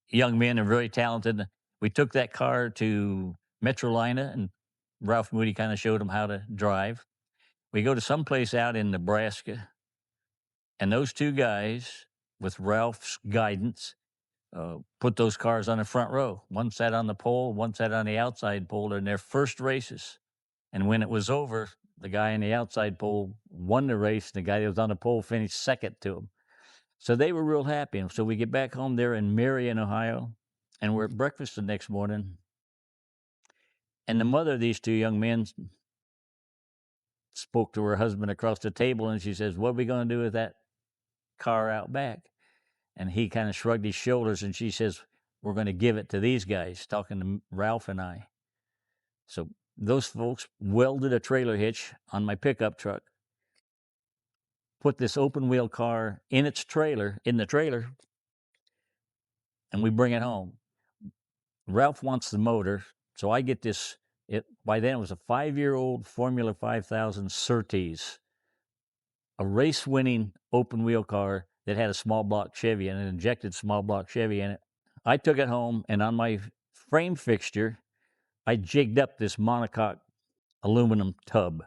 young men and very talented. We took that car to Metrolina, and Ralph Moody kind of showed them how to drive. We go to someplace out in Nebraska, and those 2 guys, with Ralph's guidance, put those cars on the front row. One sat on the pole, one sat on the outside pole in their first races. And when it was over, the guy on the outside pole won the race. The guy that was on the pole finished second to him. So they were real happy. And so we get back home there in Marion, Ohio, and we're at breakfast the next morning, and the mother of these two young men spoke to her husband across the table, and she says, "What are we going to do with that car out back?" And he kind of shrugged his shoulders, and she says, "We're going to give it to these guys," talking to Ralph and I. So those folks welded a trailer hitch on my pickup truck, put this open wheel car in its trailer, and we bring it home. Ralph wants the motor, so I get this. By then it was a 5-year-old Formula 5000 Surtees, a race-winning open wheel car that had a small block Chevy and an injected small block Chevy in it. I took it home, and on my frame fixture, I jigged up this monocoque aluminum tub,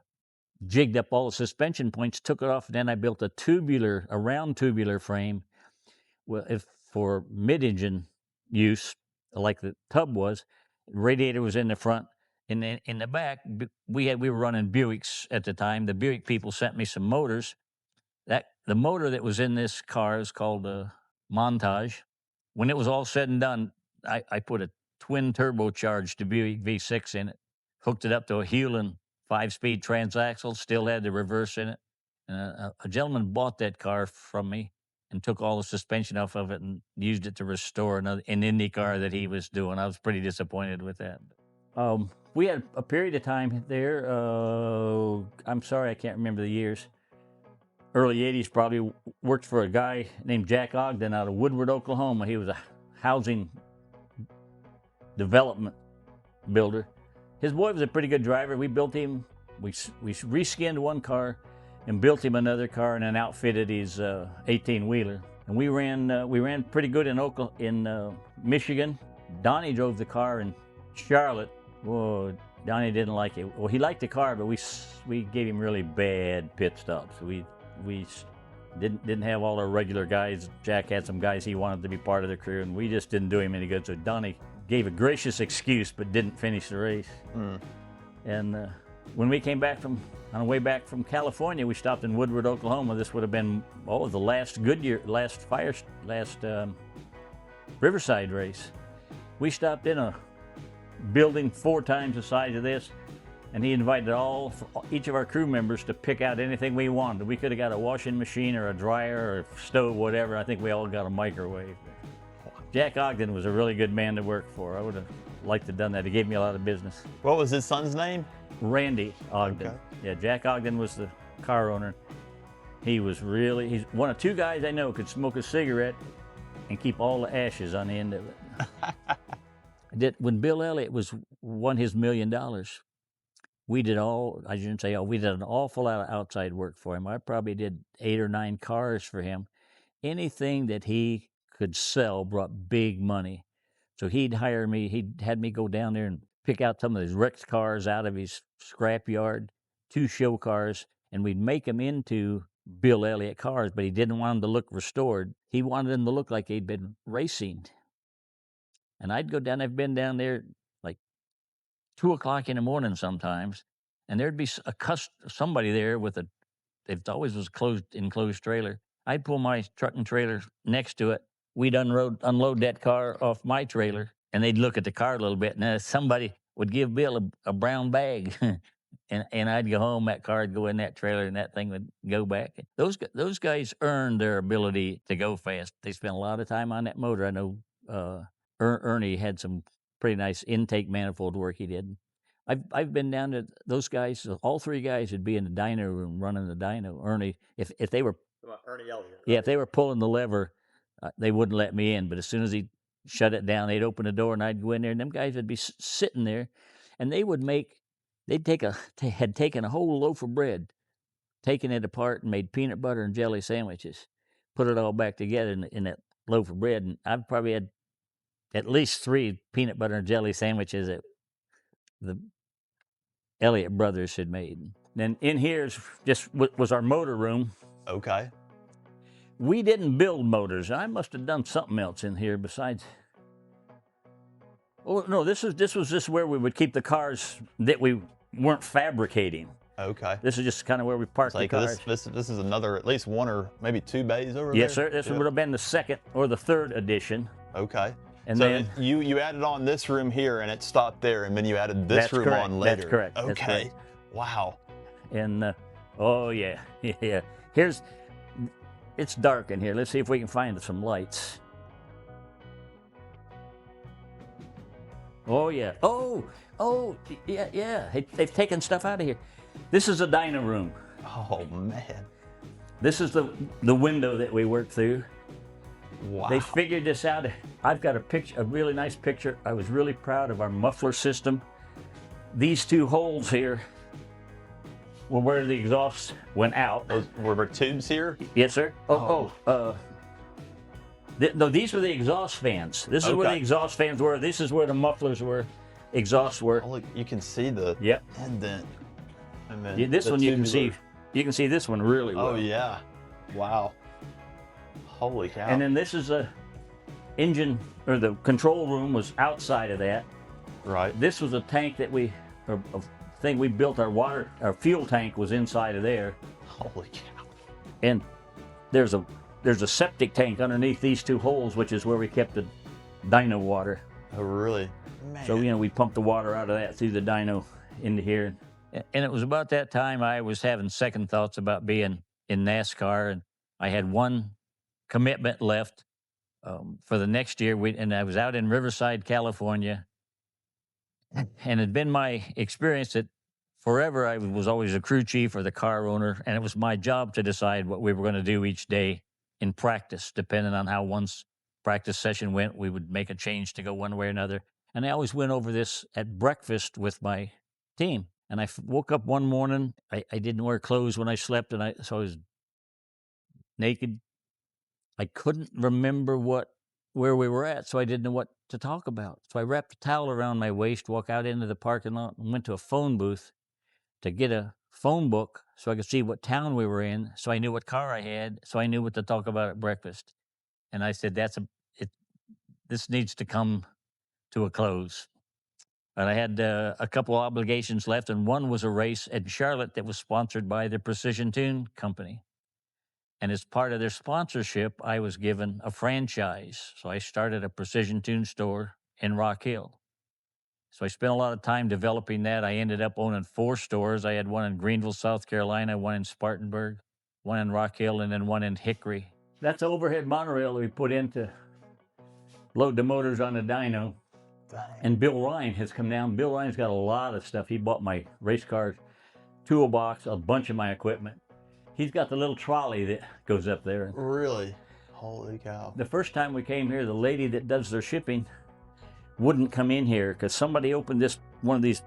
jigged up all the suspension points, took it off, and then I built a round tubular frame for mid-engine use, like the tub was. Radiator was in the front. In the back, we were running Buicks at the time. The Buick people sent me some motors. The motor that was in this car is called a Montage. When it was all said and done, I put a twin turbocharged Buick V6 in it, hooked it up to a Hewland 5-speed transaxle, still had the reverse in it. And a gentleman bought that car from me and took all the suspension off of it and used it to restore an Indy car that he was doing. I was pretty disappointed with that. We had a period of time there. I'm sorry, I can't remember the years. Early 80s, probably worked for a guy named Jack Ogden out of Woodward, Oklahoma. He was a housing development builder. His boy was a pretty good driver. We built him, we reskinned one car and built him another car and then outfitted his 18-wheeler. And we ran pretty good in Michigan. Donnie drove the car in Charlotte. Whoa, Donnie didn't like it. Well, he liked the car, but we gave him really bad pit stops. We didn't have all our regular guys. Jack had some guys he wanted to be part of the crew, and we just didn't do him any good. So Donnie gave a gracious excuse, but didn't finish the race. And when we came back on the way back from California, we stopped in Woodward, Oklahoma. This would have been the last Riverside race. We stopped in a building 4 times the size of this, and he invited each of our crew members to pick out anything we wanted. We could have got a washing machine or a dryer or a stove, whatever. I think we all got a microwave. Jack Ogden was a really good man to work for. I would have liked to have done that. He gave me a lot of business. What was his son's name? Randy Ogden. Okay. Yeah, Jack Ogden was the car owner. He's one of 2 guys I know could smoke a cigarette and keep all the ashes on the end of it. When Bill Elliott won his $1 million, we did an awful lot of outside work for him. I probably did 8 or 9 cars for him. Anything that he could sell brought big money. So he'd hire me, he'd had me go down there and pick out some of his wrecked cars out of his scrapyard, 2 show cars, and we'd make them into Bill Elliott cars, but he didn't want them to look restored. He wanted them to look like they'd been racing. And I'd go down, I've been down there like 2 o'clock in the morning sometimes, and there'd be somebody there it always was a enclosed trailer. I'd pull my truck and trailer next to it. We'd unload that car off my trailer, and they'd look at the car a little bit, and then somebody would give Bill a brown bag, and I'd go home, that car would go in that trailer, and that thing would go back. Those guys earned their ability to go fast. They spent a lot of time on that motor. I know Ernie had some pretty nice intake manifold work he did. I've been down to those guys. All 3 guys would be in the dyno room running the dyno. Ernie, if they were Ernie Elliott. Yeah, if they were pulling the lever, they wouldn't let me in. But as soon as he shut it down, they'd open the door and I'd go in there, and them guys would be sitting there, and they had taken a whole loaf of bread, taken it apart, and made peanut butter and jelly sandwiches, put it all back together in that loaf of bread, and I've probably had at least 3 peanut butter and jelly sandwiches that the Elliott brothers had made. Then in here was our motor room. Okay. We didn't build motors. I must have done something else in here besides. Oh no, this was just where we would keep the cars that we weren't fabricating. Okay. This is just kind of where we parked the cars. This is another, at least 1 or maybe 2 bays over there? Yes, sir. This would have been the 2nd or the 3rd edition. Okay. And So then you added on this room here, and it stopped there, and then you added this That's room correct. on later. That's correct. Okay. That's correct. Wow. and oh yeah, yeah. It's dark in here. Let's see if we can find some lights. Oh yeah. Oh yeah, yeah. They've taken stuff out of here. This is a dyno room. Oh man. This is the window that we worked through. Wow. They figured this out. I've got a picture, a really nice picture. I was really proud of our muffler system. These two holes here were where the exhaust went out. Those were there tubes here? Yes, sir. No, these were the exhaust fans. This is where the Okay. exhaust fans were. This is where the mufflers were, exhausts were. Oh, look, you can see the Yep. indent. And then Yeah, this the one you can tubular- see. You can see this one really well. Oh yeah. Wow. Holy cow. And then this is a engine, or the control room was outside of that. right. This was a tank that a thing we built. Our fuel tank was inside of there. Holy cow. And there's a septic tank underneath these two holes, which is where we kept the dyno water. Oh really? Man. So we pumped the water out of that through the dyno into here. And it was about that time I was having second thoughts about being in NASCAR, and I had one commitment left for the next year. And I was out in Riverside, California, and it had been my experience that forever I was always a crew chief or the car owner, and it was my job to decide what we were going to do each day in practice. Depending on how one's practice session went, we would make a change to go one way or another. And I always went over this at breakfast with my team. And I woke up one morning, I didn't wear clothes when I slept, so I was naked. I couldn't remember where we were at, so I didn't know what to talk about. So I wrapped a towel around my waist, walked out into the parking lot, and went to a phone booth to get a phone book so I could see what town we were in, so I knew what car I had, so I knew what to talk about at breakfast. And I said, this needs to come to a close. And I had a couple obligations left, and one was a race in Charlotte that was sponsored by the Precision Tune Company. And as part of their sponsorship, I was given a franchise. So I started a Precision Tune store in Rock Hill. So I spent a lot of time developing that. I ended up owning 4 stores. I had one in Greenville, South Carolina, one in Spartanburg, one in Rock Hill, and then one in Hickory. That's the overhead monorail that we put in to load the motors on the dyno. Dang. And Bill Ryan has come down. Bill Ryan's got a lot of stuff. He bought my race car toolbox, a bunch of my equipment. He's got the little trolley that goes up there. Really? Holy cow. The first time we came here, the lady that does their shipping wouldn't come in here because somebody opened one of these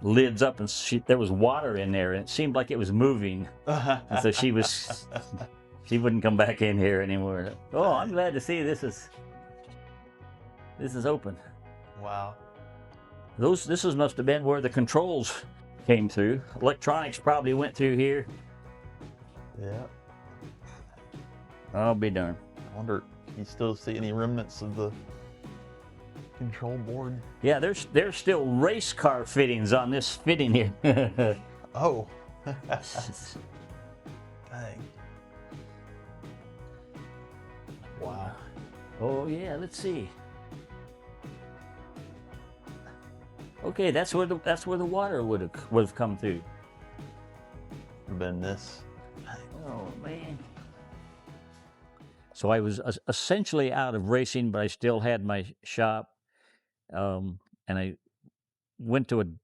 lids up, and there was water in there, and it seemed like it was moving. And so she wouldn't come back in here anymore. Oh, I'm glad to see this is open. Wow. This must have been where the controls came through. Electronics probably went through here. Yeah. I'll be darned. I wonder, can you still see any remnants of the control board? Yeah, there's still race car fittings on this fitting here. Oh. Dang. Wow. Oh yeah, let's see. Okay, that's where the water would have come through. Been this. Oh man. So I was essentially out of racing, but I still had my shop, and I went to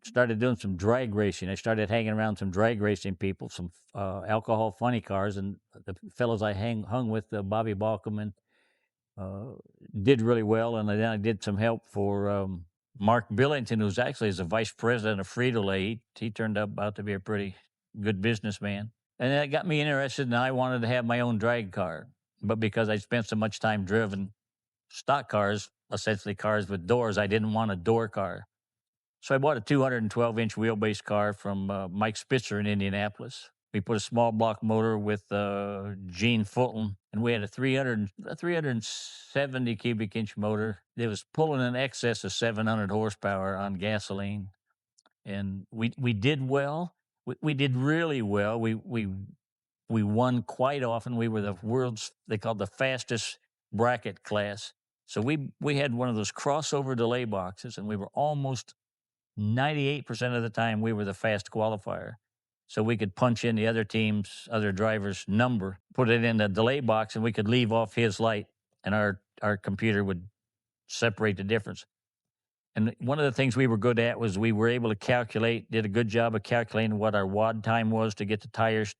started doing some drag racing. I started hanging around some drag racing people, some alcohol funny cars, and the fellows I hung with, Bobby Balkman, did really well. And then I did some help for Mark Billington, who's actually is a vice president of Frito-Lay. He turned out to be a pretty good businessman. And that got me interested, and I wanted to have my own drag car. But because I spent so much time driving stock cars, essentially cars with doors, I didn't want a door car. So I bought a 212-inch wheelbase car from Mike Spitzer in Indianapolis. We put a small block motor with Gene Fulton, and we had a 370 cubic inch motor that was pulling in excess of 700 horsepower on gasoline. And we did well. We did really well. We won quite often. We were the world's, they called the fastest bracket class. So we had one of those crossover delay boxes, and we were almost 98% of the time we were the fast qualifier. So we could punch in the other team's, other driver's number, put it in the delay box, and we could leave off his light, and our computer would separate the difference. And one of the things we were good at was we were able to did a good job of calculating what our WOD time was to get the tires,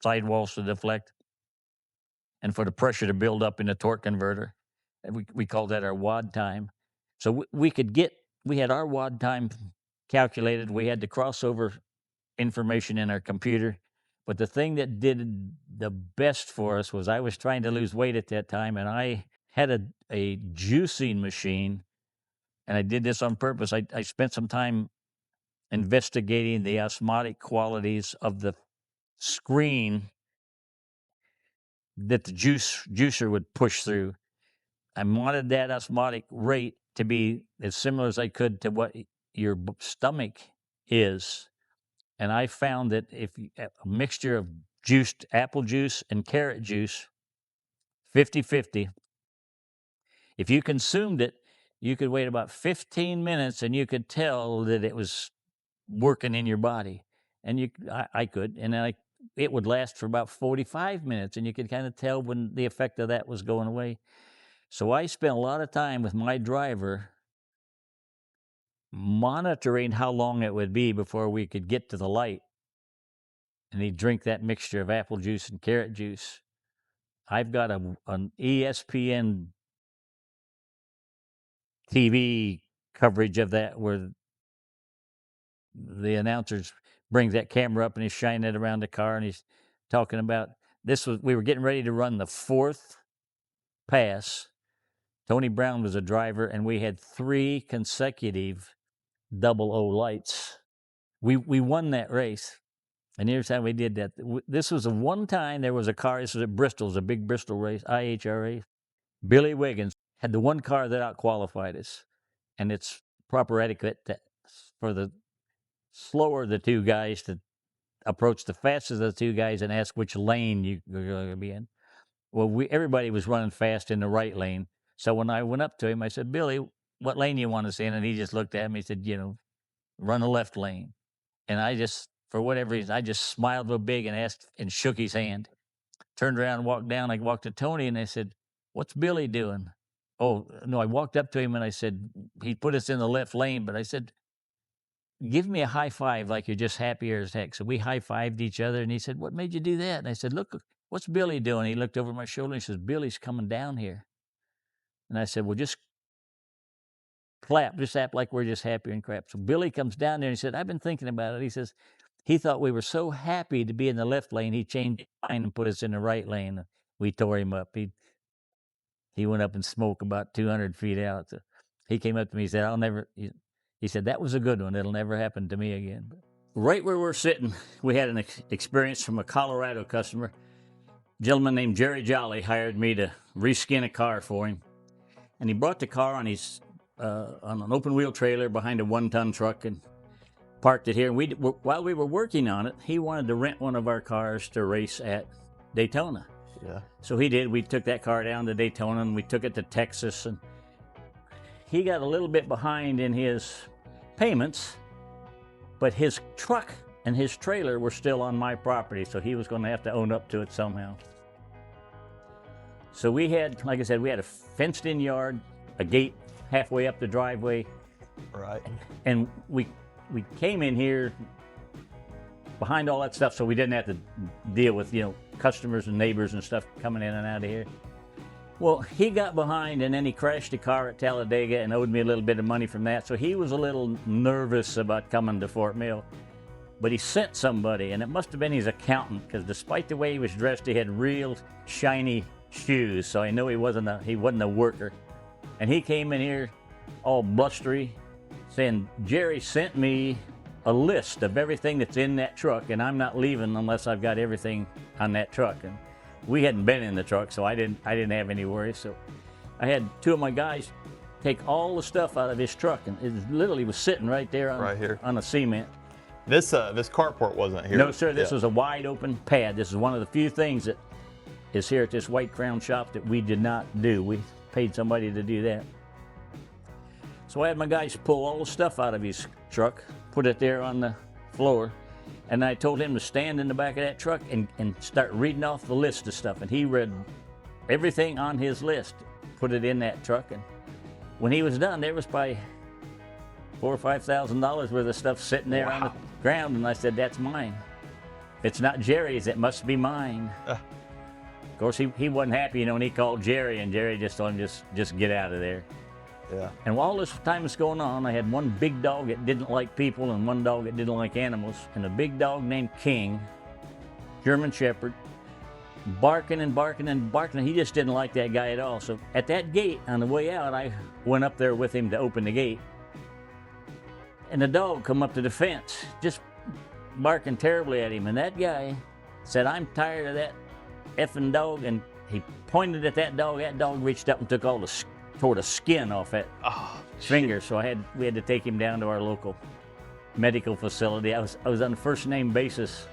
sidewalls to deflect, and for the pressure to build up in the torque converter. And we called that our WOD time. So we had our WOD time calculated. We had the crossover information in our computer. But the thing that did the best for us was I was trying to lose weight at that time, and I had a juicing machine, and I did this on purpose. I spent some time investigating the osmotic qualities of the screen that the juicer would push through. I wanted that osmotic rate to be as similar as I could to what your stomach is. And I found that if a mixture of juiced apple juice and carrot juice, 50-50, if you consumed it, you could wait about 15 minutes and you could tell that it was working in your body. And I could, and then it would last for about 45 minutes, and you could kind of tell when the effect of that was going away. So I spent a lot of time with my driver monitoring how long it would be before we could get to the light. And he'd drink that mixture of apple juice and carrot juice. I've got an ESPN TV coverage of that where the announcers brings that camera up and he's shining it around the car, and he's talking about we were getting ready to run the 4th pass. Tony Brown was a driver, and we had 3 consecutive 00 lights. We won that race. And here's how we did that. This was the one time there was a car. This was at Bristol. It was a big Bristol race, IHRA. Billy Wiggins had the one car that out-qualified us. And it's proper etiquette for the slower the 2 guys to approach the fastest of the 2 guys and ask which lane you're going to be in. Well, everybody was running fast in the right lane. So when I went up to him, I said, Billy, what lane do you want us in? And he just looked at me and said, run the left lane. And for whatever reason, I just smiled real big and asked and shook his hand. Turned around and walked down. I walked to Tony and I said, what's Billy doing? Oh, no, I walked up to him and I said, he put us in the left lane, but I said, give me a high five like you're just happy as heck. So we high-fived each other, and he said, what made you do that? And I said, look, what's Billy doing? He looked over my shoulder and he says, Billy's coming down here. And I said, well, just clap, just act like we're just happy and crap. So Billy comes down there and he said, I've been thinking about it. He says, he thought we were so happy to be in the left lane, he changed his mind and put us in the right lane. We tore him up. He went up in smoke about 200 feet out. So he came up to me and said, he said, that was a good one. It'll never happen to me again. Right where we're sitting, we had an experience from a Colorado customer. A gentleman named Jerry Jolly hired me to reskin a car for him. And he brought the car on an open wheel trailer behind a 1-ton truck and parked it here. And while we were working on it, he wanted to rent one of our cars to race at Daytona. Yeah. So he did. We took that car down to Daytona and we took it to Texas. And he got a little bit behind in his payments, but his truck and his trailer were still on my property, so he was going to have to own up to it somehow. So we had, like I said, we had a fenced-in yard, a gate halfway up the driveway. Right. And we came in here behind all that stuff, so we didn't have to deal with, customers and neighbors and stuff coming in and out of here. Well, he got behind, and then he crashed a car at Talladega and owed me a little bit of money from that, so he was a little nervous about coming to Fort Mill. But he sent somebody, and it must have been his accountant, because despite the way he was dressed, he had real shiny shoes, so I know he wasn't a worker. And he came in here all blustery, saying, Jerry sent me a list of everything that's in that truck, and I'm not leaving unless I've got everything on that truck. And we hadn't been in the truck, so I didn't have any worries. So I had 2 of my guys take all the stuff out of his truck, and it literally was sitting right there on a cement. This carport wasn't here. No, sir. This was a wide open pad. This is one of the few things that is here at this White Crown shop that we did not do. We paid somebody to do that. So I had my guys pull all the stuff out of his truck, put it there on the floor, and I told him to stand in the back of that truck and start reading off the list of stuff. And he read everything on his list, put it in that truck. And when he was done, there was probably $4,000 or $5,000 worth of stuff sitting there on the ground. And I said, that's mine. If it's not Jerry's, it must be mine. Of course, he wasn't happy, you know, and he called Jerry, and Jerry just told him, just get out of there. Yeah. And while this time was going on, I had one big dog that didn't like people and one dog that didn't like animals. And a big dog named King, German Shepherd, barking and barking and barking. He just didn't like that guy at all. So at that gate, on the way out, I went up there with him to open the gate. And the dog come up to the fence, just barking terribly at him. And that guy said, I'm tired of that effing dog. And he pointed at that dog. That dog reached up and took all tore the skin off that finger. So we had to take him down to our local medical facility. I was on a first name basis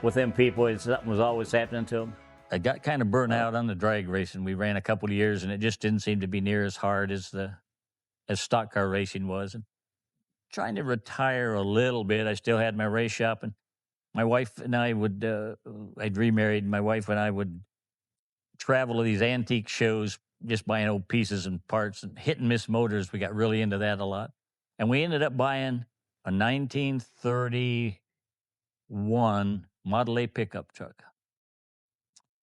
with them people. Something was always happening to them. I got kind of burnt out on the drag racing. We ran a couple of years, and it just didn't seem to be near as hard as stock car racing was. And trying to retire a little bit. I still had my race shop, and my wife and I would, I'd remarried. My wife and I would travel to these antique shows, just buying old pieces and parts and hit and miss motors. We got really into that a lot. And we ended up buying a 1931 Model A pickup truck.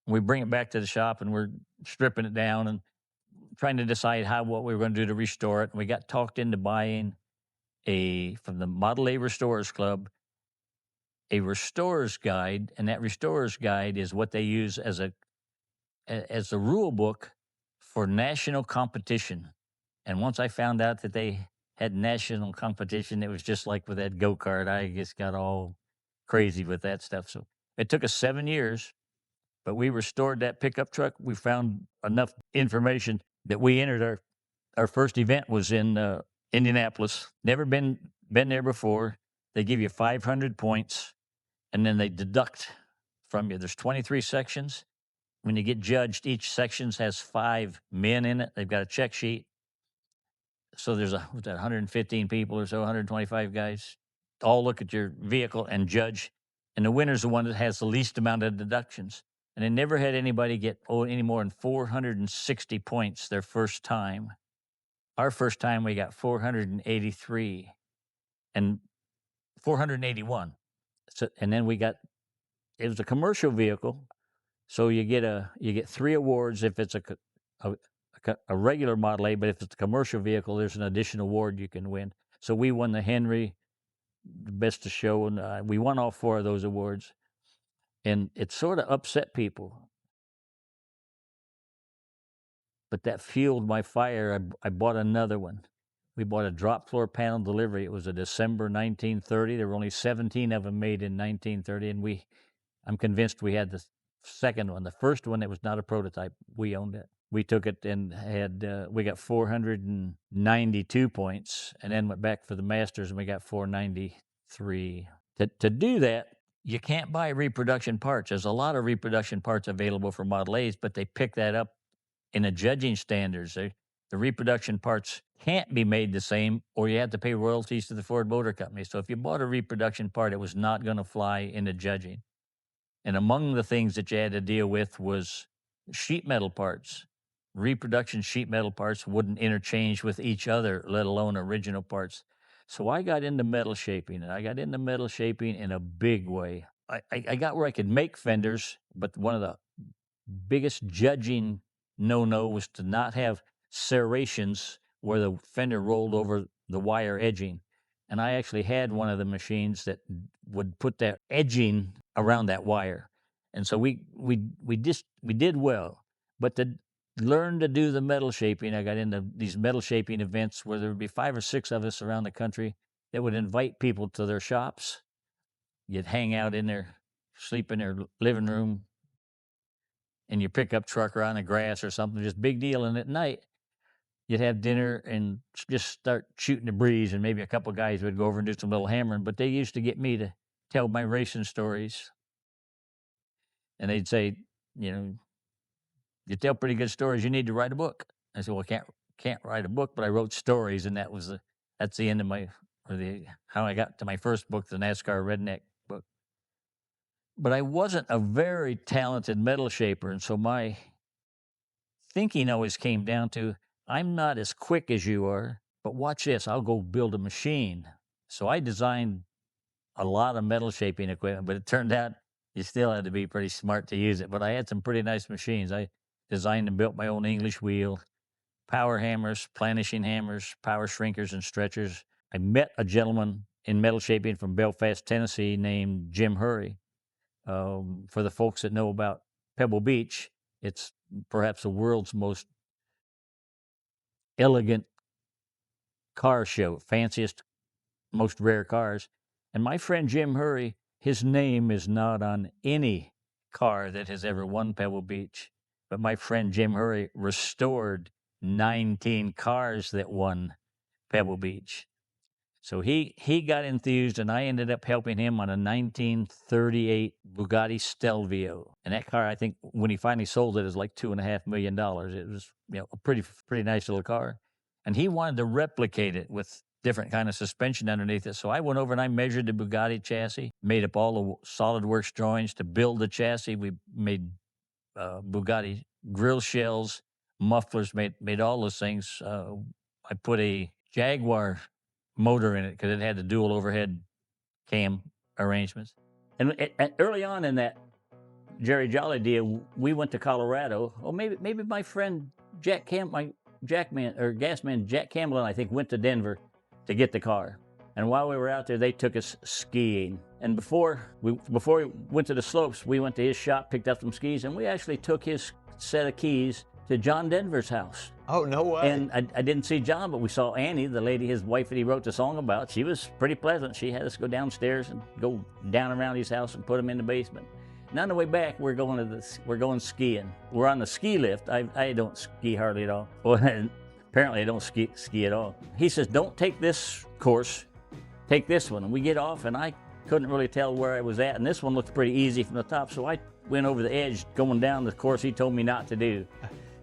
We bring it back to the shop, and we're stripping it down and trying to decide what we were going to do to restore it. And we got talked into buying from the Model A Restorers Club, a restorer's guide. And that restorer's guide is what they use as a rule book for national competition. And once I found out that they had national competition, it was just like with that go-kart. I just got all crazy with that stuff. So it took us 7 years, but we restored that pickup truck. We found enough information that we entered our first event was in Indianapolis. Never been there before. They give you 500 points, and then they deduct from you. There's 23 sections. When you get judged, each section has 5 men in it. They've got a check sheet. So there's 115 people or so, 125 guys, all look at your vehicle and judge. And the winner's the one that has the least amount of deductions. And they never had anybody get any more than 460 points their first time. Our first time, we got 483 and 481. So, and then it was a commercial vehicle. So you get 3 awards if it's a regular Model A, but if it's a commercial vehicle, there's an additional award you can win. So we won the Henry, the Best of Show, and we won all 4 of those awards. And it sort of upset people. But that fueled my fire. I bought another one. We bought a drop floor panel delivery. It was a December 1930. There were only 17 of them made in 1930, and I'm convinced we had the second one. The first one, it was not a prototype. We owned it. We took it and we got 492 points, and then went back for the Masters, and we got 493. To do that, you can't buy reproduction parts. There's a lot of reproduction parts available for Model A's, but they pick that up in the judging standards. The reproduction parts can't be made the same, or you have to pay royalties to the Ford Motor Company. So if you bought a reproduction part, it was not going to fly in the judging. And among the things that you had to deal with was sheet metal parts. Reproduction sheet metal parts wouldn't interchange with each other, let alone original parts. So I got into metal shaping, and I got into metal shaping in a big way. I got where I could make fenders, but one of the biggest judging no-no was to not have serrations where the fender rolled over the wire edging. And I actually had one of the machines that would put that edging around that wire. And so we did well. But to learn to do the metal shaping, I got into these metal shaping events where there would be 5 or 6 of us around the country that would invite people to their shops. You'd hang out in there, sleep in their living room, in your pickup truck or on the grass or something, just big deal. And at night, you'd have dinner and just start shooting the breeze, and maybe a couple of guys would go over and do some little hammering. But they used to get me to tell my racing stories. And they'd say, you tell pretty good stories. You need to write a book. I said, well, I can't write a book, but I wrote stories, and that's the end of how I got to my first book, the NASCAR Redneck book. But I wasn't a very talented metal shaper, and so my thinking always came down to, I'm not as quick as you are, but watch this, I'll go build a machine. So I designed a lot of metal shaping equipment, but it turned out you still had to be pretty smart to use it. But I had some pretty nice machines. I designed and built my own English wheel, power hammers, planishing hammers, power shrinkers, and stretchers. I met a gentleman in metal shaping from Belfast, Tennessee, named Jim Hurry. For the folks that know about Pebble Beach, it's perhaps the world's most elegant car show, fanciest, most rare cars. And my friend Jim Hurry, his name is not on any car that has ever won Pebble Beach. But my friend Jim Hurry restored 19 cars that won Pebble Beach. So he got enthused, and I ended up helping him on a 1938 Bugatti Stelvio. And that car, I think, when he finally sold it, was like $2.5 million. It was, a pretty nice little car. And he wanted to replicate it with different kind of suspension underneath it. So I went over and I measured the Bugatti chassis, made up all the SolidWorks drawings to build the chassis. We made Bugatti grill shells, mufflers, made all those things. I put a Jaguar motor in it because it had the dual overhead cam arrangements. And early on in that Jerry Jolly deal, we went to Colorado. Oh, maybe my friend Jack Gasman Jack Campbell and I think went to Denver to get the car. And while we were out there, they took us skiing. And before we went to the slopes, we went to his shop, picked up some skis, and we actually took his set of keys to John Denver's house. Oh, no way. And I didn't see John, but we saw Annie, the lady, his wife that he wrote the song about. She was pretty pleasant. She had us go downstairs and go down around his house and put him in the basement. And on the way back, we're going skiing. We're on the ski lift. I don't ski hardly at all. Well, apparently I don't ski at all. He says, don't take this course, take this one. And we get off, and I couldn't really tell where I was at. And this one looked pretty easy from the top, so I went over the edge going down the course he told me not to do.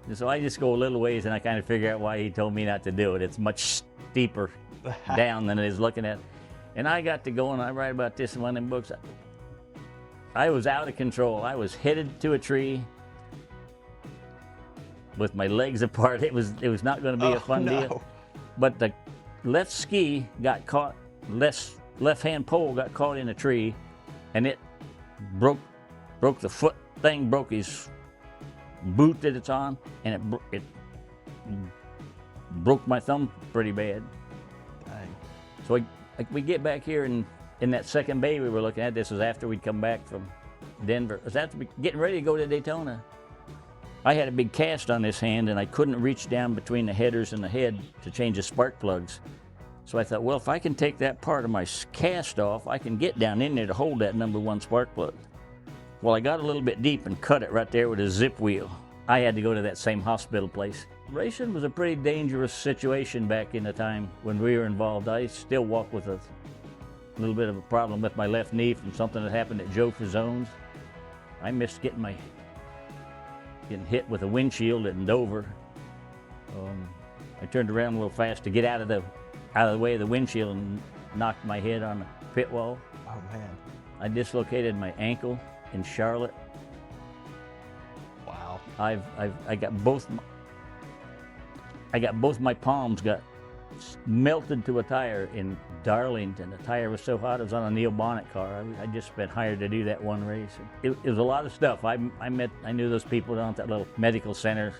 And so I just go a little ways, and I kind of figure out why he told me not to do it. It's much steeper down than it is looking at. And I got to go, and I write about this in one of them books. I was out of control. I was headed to a tree with my legs apart. It was not going to be a fun deal. But the left ski got caught, left-hand pole got caught in a tree, and it broke the foot thing, broke his boot that it's on, and it broke my thumb pretty bad. Dang. So we get back here, and in that second bay we were looking at, this was after we'd come back from Denver. It was after getting ready to go to Daytona. I had a big cast on this hand, and I couldn't reach down between the headers and the head to change the spark plugs. So I thought, well, if I can take that part of my cast off, I can get down in there to hold that number 1 spark plug. Well, I got a little bit deep and cut it right there with a zip wheel. I had to go to that same hospital place. Racing was a pretty dangerous situation back in the time when we were involved. I still walk with a little bit of a problem with my left knee from something that happened at Joe Fazzone's. I missed getting hit with a windshield at Dover. I turned around a little fast to get out of the way of the windshield and knocked my head on the pit wall. Oh, man. I dislocated my ankle in Charlotte. Wow. I got both my palms got melted to a tire in Darlington. The tire was so hot, it was on a Neil Bonnet car. I just been hired to do that one race. It was a lot of stuff. I knew those people down at that little medical center.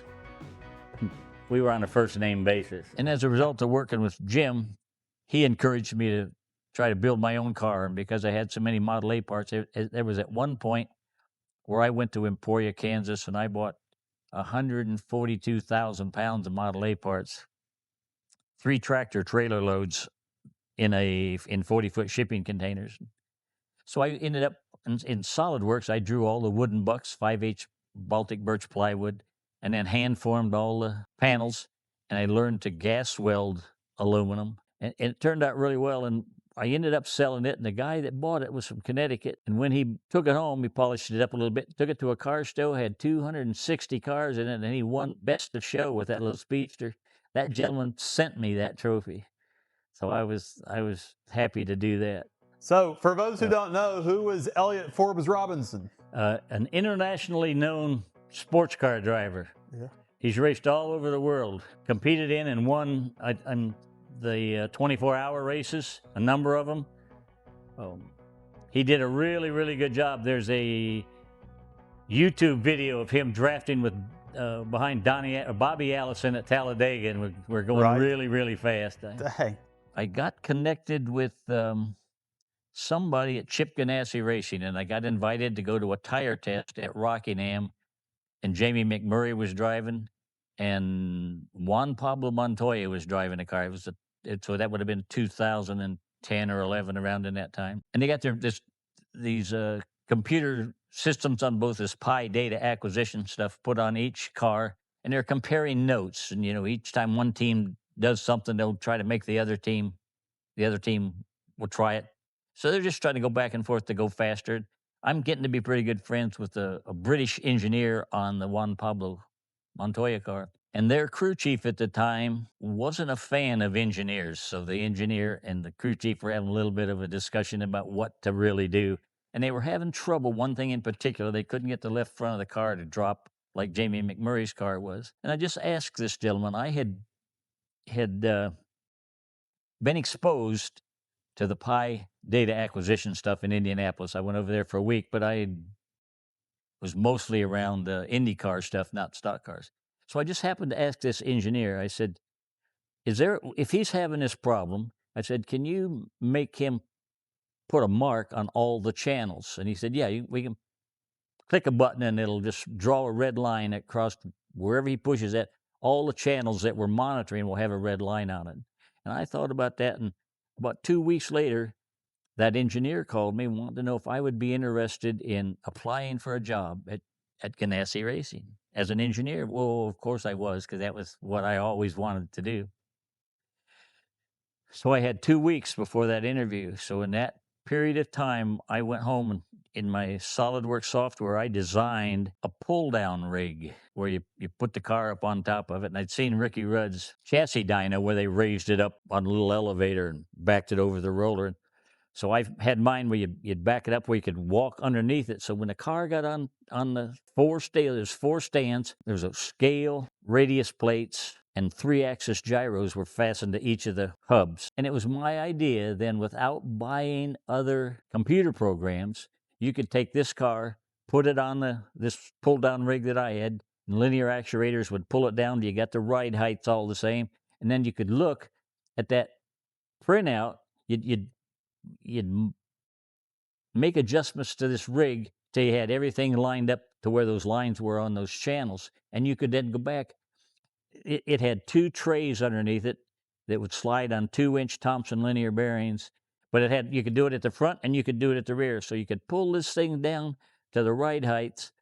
We were on a first name basis. And as a result of working with Jim, he encouraged me to try to build my own car. And because I had so many Model A parts, there was at one point where I went to Emporia, Kansas, and I bought 142,000 pounds of Model A parts, 3 tractor trailer loads in 40-foot shipping containers. So I ended up in SolidWorks. I drew all the wooden bucks, 5/8 Baltic birch plywood, and then hand formed all the panels. And I learned to gas weld aluminum, and it turned out really well. And I ended up selling it, and the guy that bought it was from Connecticut. And when he took it home, he polished it up a little bit, took it to a car show, had 260 cars in it, and he won Best of Show with that little speedster. That gentleman sent me that trophy. So I was happy to do that. So, for those who don't know, who was Elliott Forbes Robinson? An internationally known sports car driver. Yeah. He's raced all over the world, competed in and won the 24-hour races, a number of them. He did a really, really good job. There's a YouTube video of him drafting with behind Bobby Allison at Talladega, and we're going really, really fast. Dang. I got connected with somebody at Chip Ganassi Racing, and I got invited to go to a tire test at Rockingham, and Jamie McMurray was driving, and Juan Pablo Montoya was driving the car. So that would have been 2010 or 11, around in that time. And they got these computer systems on both this Pi data acquisition stuff put on each car, and they're comparing notes. And each time one team does something, they'll try to make the other team will try it. So they're just trying to go back and forth to go faster. I'm getting to be pretty good friends with a British engineer on the Juan Pablo Montoya car. And their crew chief at the time wasn't a fan of engineers. So the engineer and the crew chief were having a little bit of a discussion about what to really do. And they were having trouble. One thing in particular, they couldn't get the left front of the car to drop like Jamie McMurray's car was. And I just asked this gentleman, I had been exposed to the Pi data acquisition stuff in Indianapolis. I went over there for a week, but I was mostly around IndyCar stuff, not stock cars. So I just happened to ask this engineer, I said, if he's having this problem, I said, can you make him put a mark on all the channels? And he said, yeah, we can click a button and it'll just draw a red line across wherever he pushes it. All the channels that we're monitoring will have a red line on it. And I thought about that, and about 2 weeks later, that engineer called me and wanted to know if I would be interested in applying for a job at Ganassi Racing as an engineer. Well, of course I was, because that was what I always wanted to do. So I had 2 weeks before that interview. So in that period of time, I went home and in my SolidWorks software, I designed a pull-down rig where you put the car up on top of it. And I'd seen Ricky Rudd's chassis dyno where they raised it up on a little elevator and backed it over the roller. So I had mine where you'd back it up where you could walk underneath it. So when the car got on the there's 4 stands, there's a scale, radius plates, and 3-axis gyros were fastened to each of the hubs. And it was my idea then, without buying other computer programs, you could take this car, put it on this pull-down rig that I had, and linear actuators would pull it down. You got the ride heights all the same. And then you could look at that printout. You'd make adjustments to this rig till you had everything lined up to where those lines were on those channels. And you could then go back. It had 2 trays underneath it that would slide on 2-inch Thompson linear bearings. But you could do it at the front and you could do it at the rear. So you could pull this thing down to the ride heights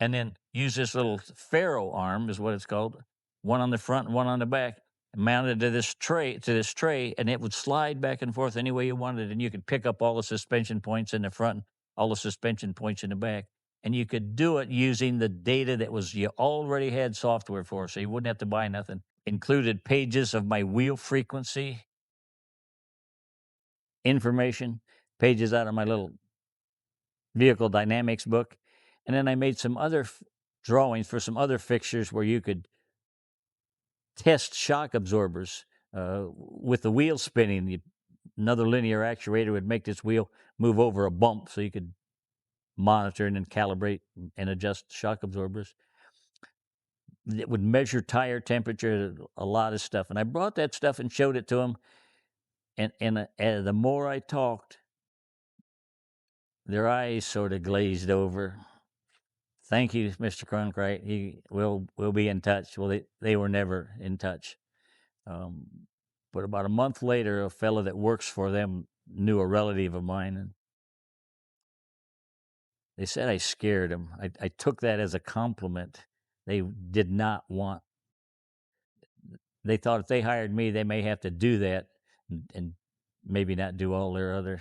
and then use this little ferro arm, is what it's called, one on the front and one on the back, mounted to this tray, and it would slide back and forth any way you wanted. And you could pick up all the suspension points in the front, all the suspension points in the back. And you could do it using the data you already had software for, so you wouldn't have to buy nothing. Included pages of my wheel frequency information, pages out of my little vehicle dynamics book. And then I made some other drawings for some other fixtures where you could test shock absorbers with the wheel spinning. Another linear actuator would make this wheel move over a bump, so you could monitor and then calibrate and adjust shock absorbers. It would measure tire temperature, a lot of stuff. And I brought that stuff and showed it to him. And the more I talked, their eyes sort of glazed over. Thank you, Mr. Cronkrite. We'll be in touch. Well, they were never in touch. But about a month later, a fellow that works for them knew a relative of mine, and they said I scared him. I took that as a compliment. They did not want. They thought if they hired me, they may have to do that and maybe not do all their other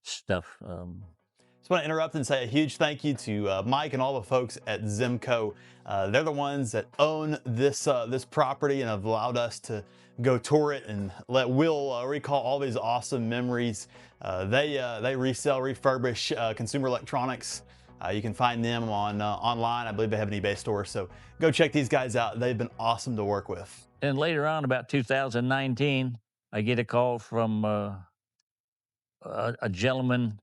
stuff. Just want to interrupt and say a huge thank you to Mike and all the folks at Zimco. They're the ones that own this this property and have allowed us to go tour it and let Will recall all these awesome memories. They resell, refurbish consumer electronics. You can find them on online. I believe they have an eBay store, so go check these guys out. They've been awesome to work with. And later on, about 2019, I get a call from a gentleman,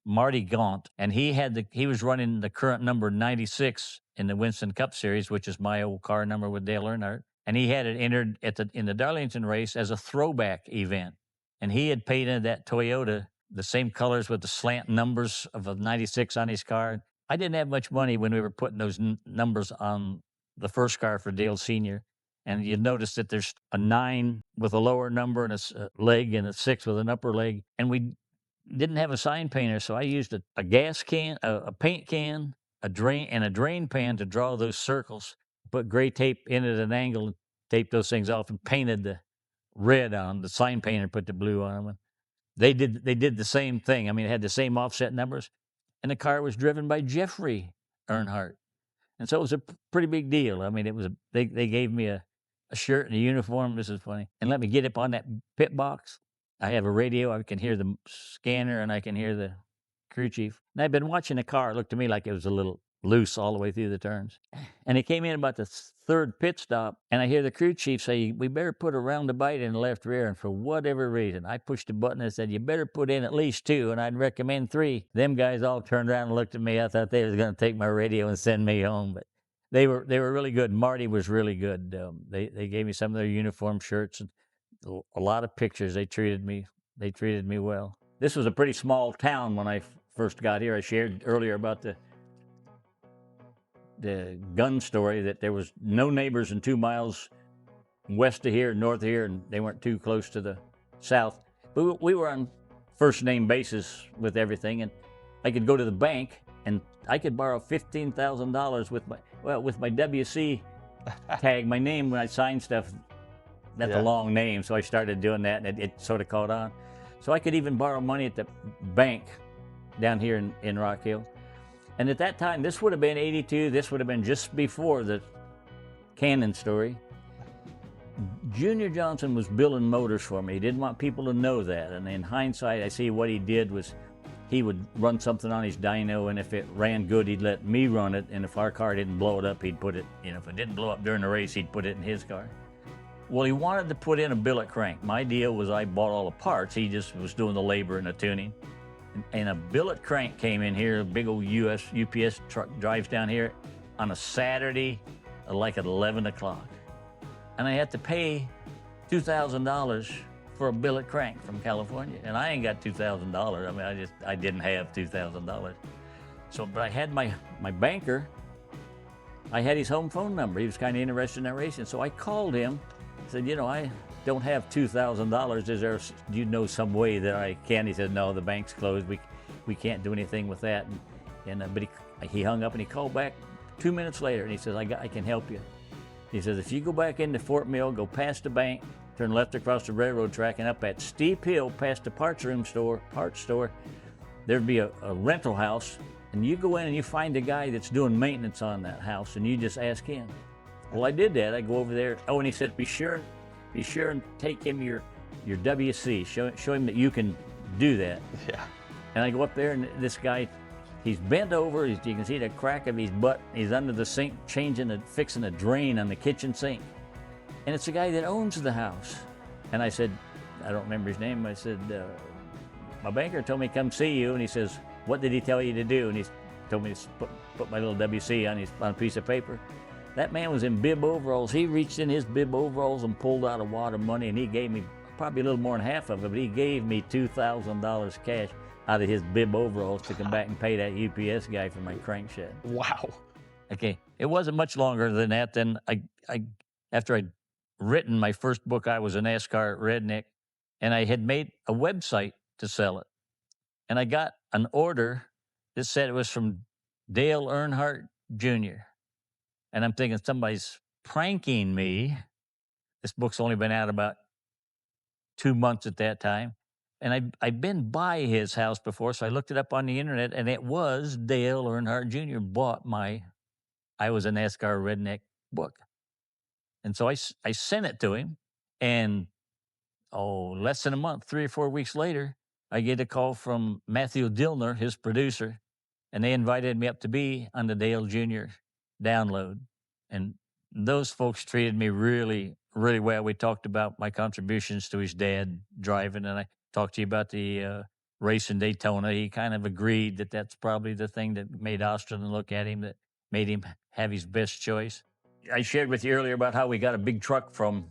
Marty Gaunt, and he was running the current number 96 in the Winston Cup Series, which is my old car number with Dale Earnhardt, and he had it entered in the Darlington race as a throwback event, and he had painted that Toyota the same colors with the slant numbers of a 96 on his car. I didn't have much money when we were putting those numbers on the first car for Dale Sr., and you notice that there's a 9 with a lower number and a leg and a 6 with an upper leg, and we didn't have a sign painter, so I used a gas can, a paint can, a drain pan to draw those circles. Put gray tape in at an angle, taped those things off, and painted the red on. The sign painter put the blue on them. They did the same thing. I mean, it had the same offset numbers, and the car was driven by Jeffrey Earnhardt, and so it was a pretty big deal. I mean, it was they gave me a shirt and a uniform. This is funny, and let me get up on that pit box. I have a radio. I can hear the scanner, and I can hear the crew chief. And I've been watching the car. It looked to me like it was a little loose all the way through the turns. And he came in about the third pit stop, and I hear the crew chief say, "We better put a roundabout in the left rear." And for whatever reason, I pushed a button and said, "You better put in at least 2, and I'd recommend 3. Them guys all turned around and looked at me. I thought they was going to take my radio and send me home, but they were really good. Marty was really good. They gave me some of their uniform shirts and a lot of pictures. They treated me well. This was a pretty small town when I first got here. I shared earlier about the gun story, that there was no neighbors in 2 miles west of here, north of here, and they weren't too close to the south. But we were on first name basis with everything, and I could go to the bank and I could borrow $15,000 with my WC tag, my name when I signed stuff. That's a long name, so I started doing that, and it sort of caught on. So I could even borrow money at the bank down here in Rock Hill. And at that time, this would have been 82. This would have been just before the Cannon story. Junior Johnson was building motors for me. He didn't want people to know that. And in hindsight, I see what he did was he would run something on his dyno, and if it ran good, he'd let me run it. And if our car didn't blow it up, he'd put it, if it didn't blow up during the race, he'd put it in his car. Well, he wanted to put in a billet crank. My deal was I bought all the parts. He just was doing the labor and the tuning. And a billet crank came in here, a big old UPS truck drives down here on a Saturday, like at 11 o'clock. And I had to pay $2,000 for a billet crank from California. And I ain't got $2,000. I mean, I didn't have $2,000. So, but I had my banker, I had his home phone number. He was kind of interested in that racing. So I called him. Said, I don't have $2,000. Do you know some way that I can? He said, no, the bank's closed. We can't do anything with that. But he hung up and he called back 2 minutes later, and he says, I can help you. He says, if you go back into Fort Mill, go past the bank, turn left across the railroad track, and up that steep hill past the parts store, there'd be a rental house, and you go in and you find a guy that's doing maintenance on that house, and you just ask him. Well, I did that. I go over there. Oh, and he said, be sure and take him your WC. Show him that you can do that. Yeah. And I go up there, and this guy, he's bent over. You can see the crack of his butt. He's under the sink, fixing a drain on the kitchen sink. And it's the guy that owns the house. And I said, I don't remember his name. I said, my banker told me to come see you. And he says, what did he tell you to do? And he told me to put my little WC on a piece of paper. That man was in bib overalls. He reached in his bib overalls and pulled out a wad of money, and he gave me probably a little more than half of it, but he gave me $2,000 cash out of his bib overalls to come back and pay that UPS guy for my crankshed. Wow. Okay, it wasn't much longer than that. Then after I'd written my first book, I was a NASCAR redneck, and I had made a website to sell it. And I got an order that said it was from Dale Earnhardt Jr., and I'm thinking somebody's pranking me. This book's only been out about 2 months at that time. And I've been by his house before, so I looked it up on the internet, and it was Dale Earnhardt Jr. bought my I Was a NASCAR Redneck book. And so I sent it to him, and less than a month, 3 or 4 weeks later, I get a call from Matthew Dillner, his producer, and they invited me up to be on the Dale Jr. download. And those folks treated me really, really well. We talked about my contributions to his dad driving, and I talked to you about the race in Daytona. He kind of agreed that that's probably the thing that made Osterlin look at him, that made him have his best choice. I shared with you earlier about how we got a big truck from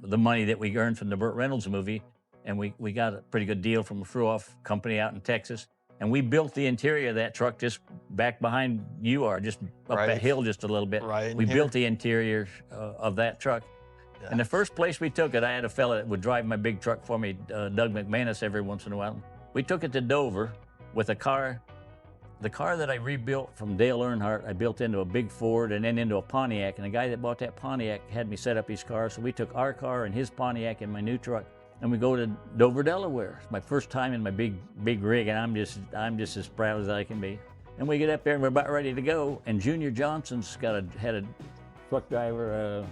the money that we earned from the Burt Reynolds movie, and we got a pretty good deal from a throw-off company out in Texas. And we built the interior of that truck just back behind you are, just up Right. that hill just a little bit. Right We here. built the interior of that truck. Yeah. And the first place we took it, I had a fella that would drive my big truck for me, Doug McManus, every once in a while. We took it to Dover with a car. The car that I rebuilt from Dale Earnhardt, I built into a big Ford and then into a Pontiac. And the guy that bought that Pontiac had me set up his car. So we took our car and his Pontiac and my new truck, and we go to Dover, Delaware. It's my first time in my big rig, and I'm just as proud as I can be. And we get up there and we're about ready to go. And Junior Johnson's had a truck driver,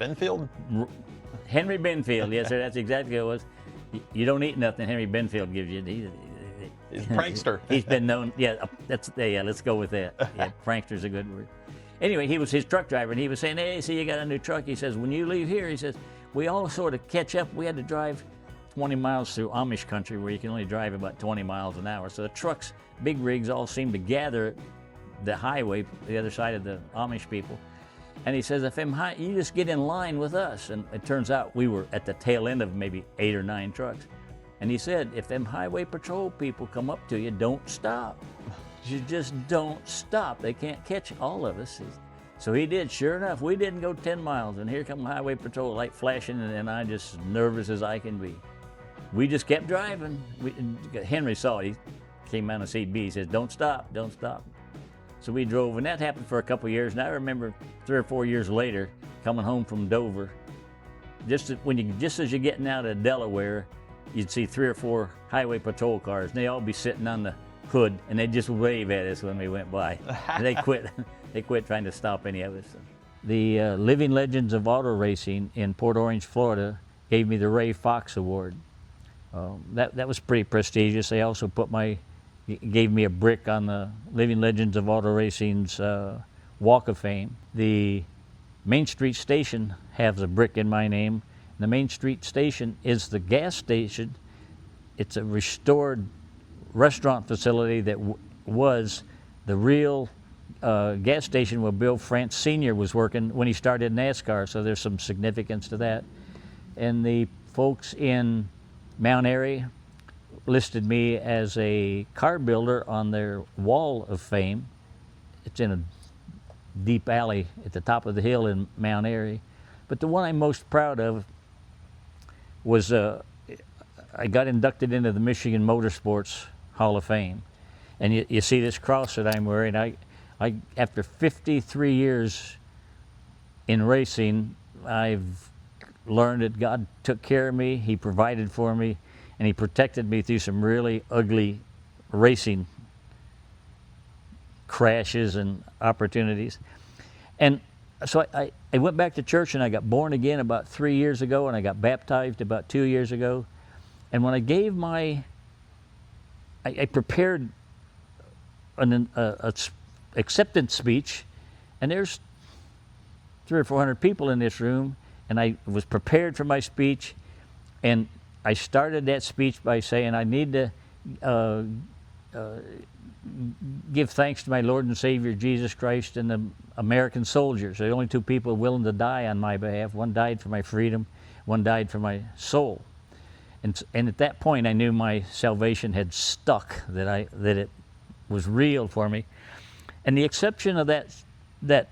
Benfield? Henry Benfield. Yes, sir. That's exactly what it was. You don't eat nothing Henry Benfield gives you. He's a prankster. He's been known. Yeah, let's go with that. Yeah, prankster's a good word. Anyway, he was his truck driver, and he was saying, "Hey, see, you got a new truck." He says, "When you leave here," he says, "we all sort of catch up. We had to drive 20 miles through Amish country where you can only drive about 20 miles an hour. So the trucks, big rigs, all seem to gather at the highway, the other side of the Amish people." And he says, you just get in line with us. And it turns out we were at the tail end of maybe 8 or 9 trucks. And he said, if them highway patrol people come up to you, don't stop. You just don't stop. They can't catch all of us. So he did. Sure enough, we didn't go 10 miles. And here come highway patrol, light flashing, and I just nervous as I can be. We just kept driving. Henry saw it. He came out of CB. He says, don't stop, don't stop. So we drove, and that happened for a couple of years. And I remember 3 or 4 years later, coming home from Dover, just as you're getting out of Delaware, you'd see 3 or 4 highway patrol cars, and they'd all be sitting on the hood, and they'd just wave at us when we went by. And they quit trying to stop any of us. The Living Legends of Auto Racing in Port Orange, Florida, gave me the Ray Fox Award. That was pretty prestigious. They also gave me a brick on the Living Legends of Auto Racing's Walk of Fame. The Main Street Station has a brick in my name. The Main Street Station is the gas station. It's a restored restaurant facility that was the real gas station where Bill France Sr. was working when he started NASCAR, so there's some significance to that. And the folks in Mount Airy listed me as a car builder on their Wall of Fame. It's in a deep alley at the top of the hill in Mount Airy. But the one I'm most proud of was I got inducted into the Michigan Motorsports Hall of Fame. And you see this cross that I'm wearing. I after 53 years in racing, I've learned that God took care of me, He provided for me, and He protected me through some really ugly racing crashes and opportunities. And so I went back to church, and I got born again about 3 years ago, and I got baptized about 2 years ago. And when I gave I prepared an acceptance speech, and there's 300 or 400 people in this room, and I was prepared for my speech, and I started that speech by saying I need to give thanks to my Lord and Savior Jesus Christ and the American soldiers. They're the only 2 people willing to die on my behalf. One died for my freedom, one died for my soul. And at that point, I knew my salvation had stuck, that it was real for me. And the exception of that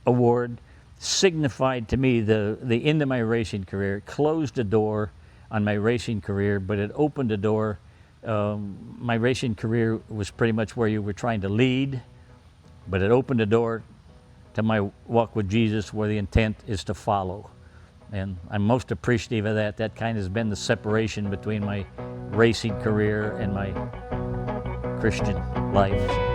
award signified to me the end of my racing career. It closed the door on my racing career, but it opened the door. My racing career was pretty much where you were trying to lead, but it opened the door to my walk with Jesus, where the intent is to follow. And I'm most appreciative of that. That kind of has been the separation between my racing career and my Christian life.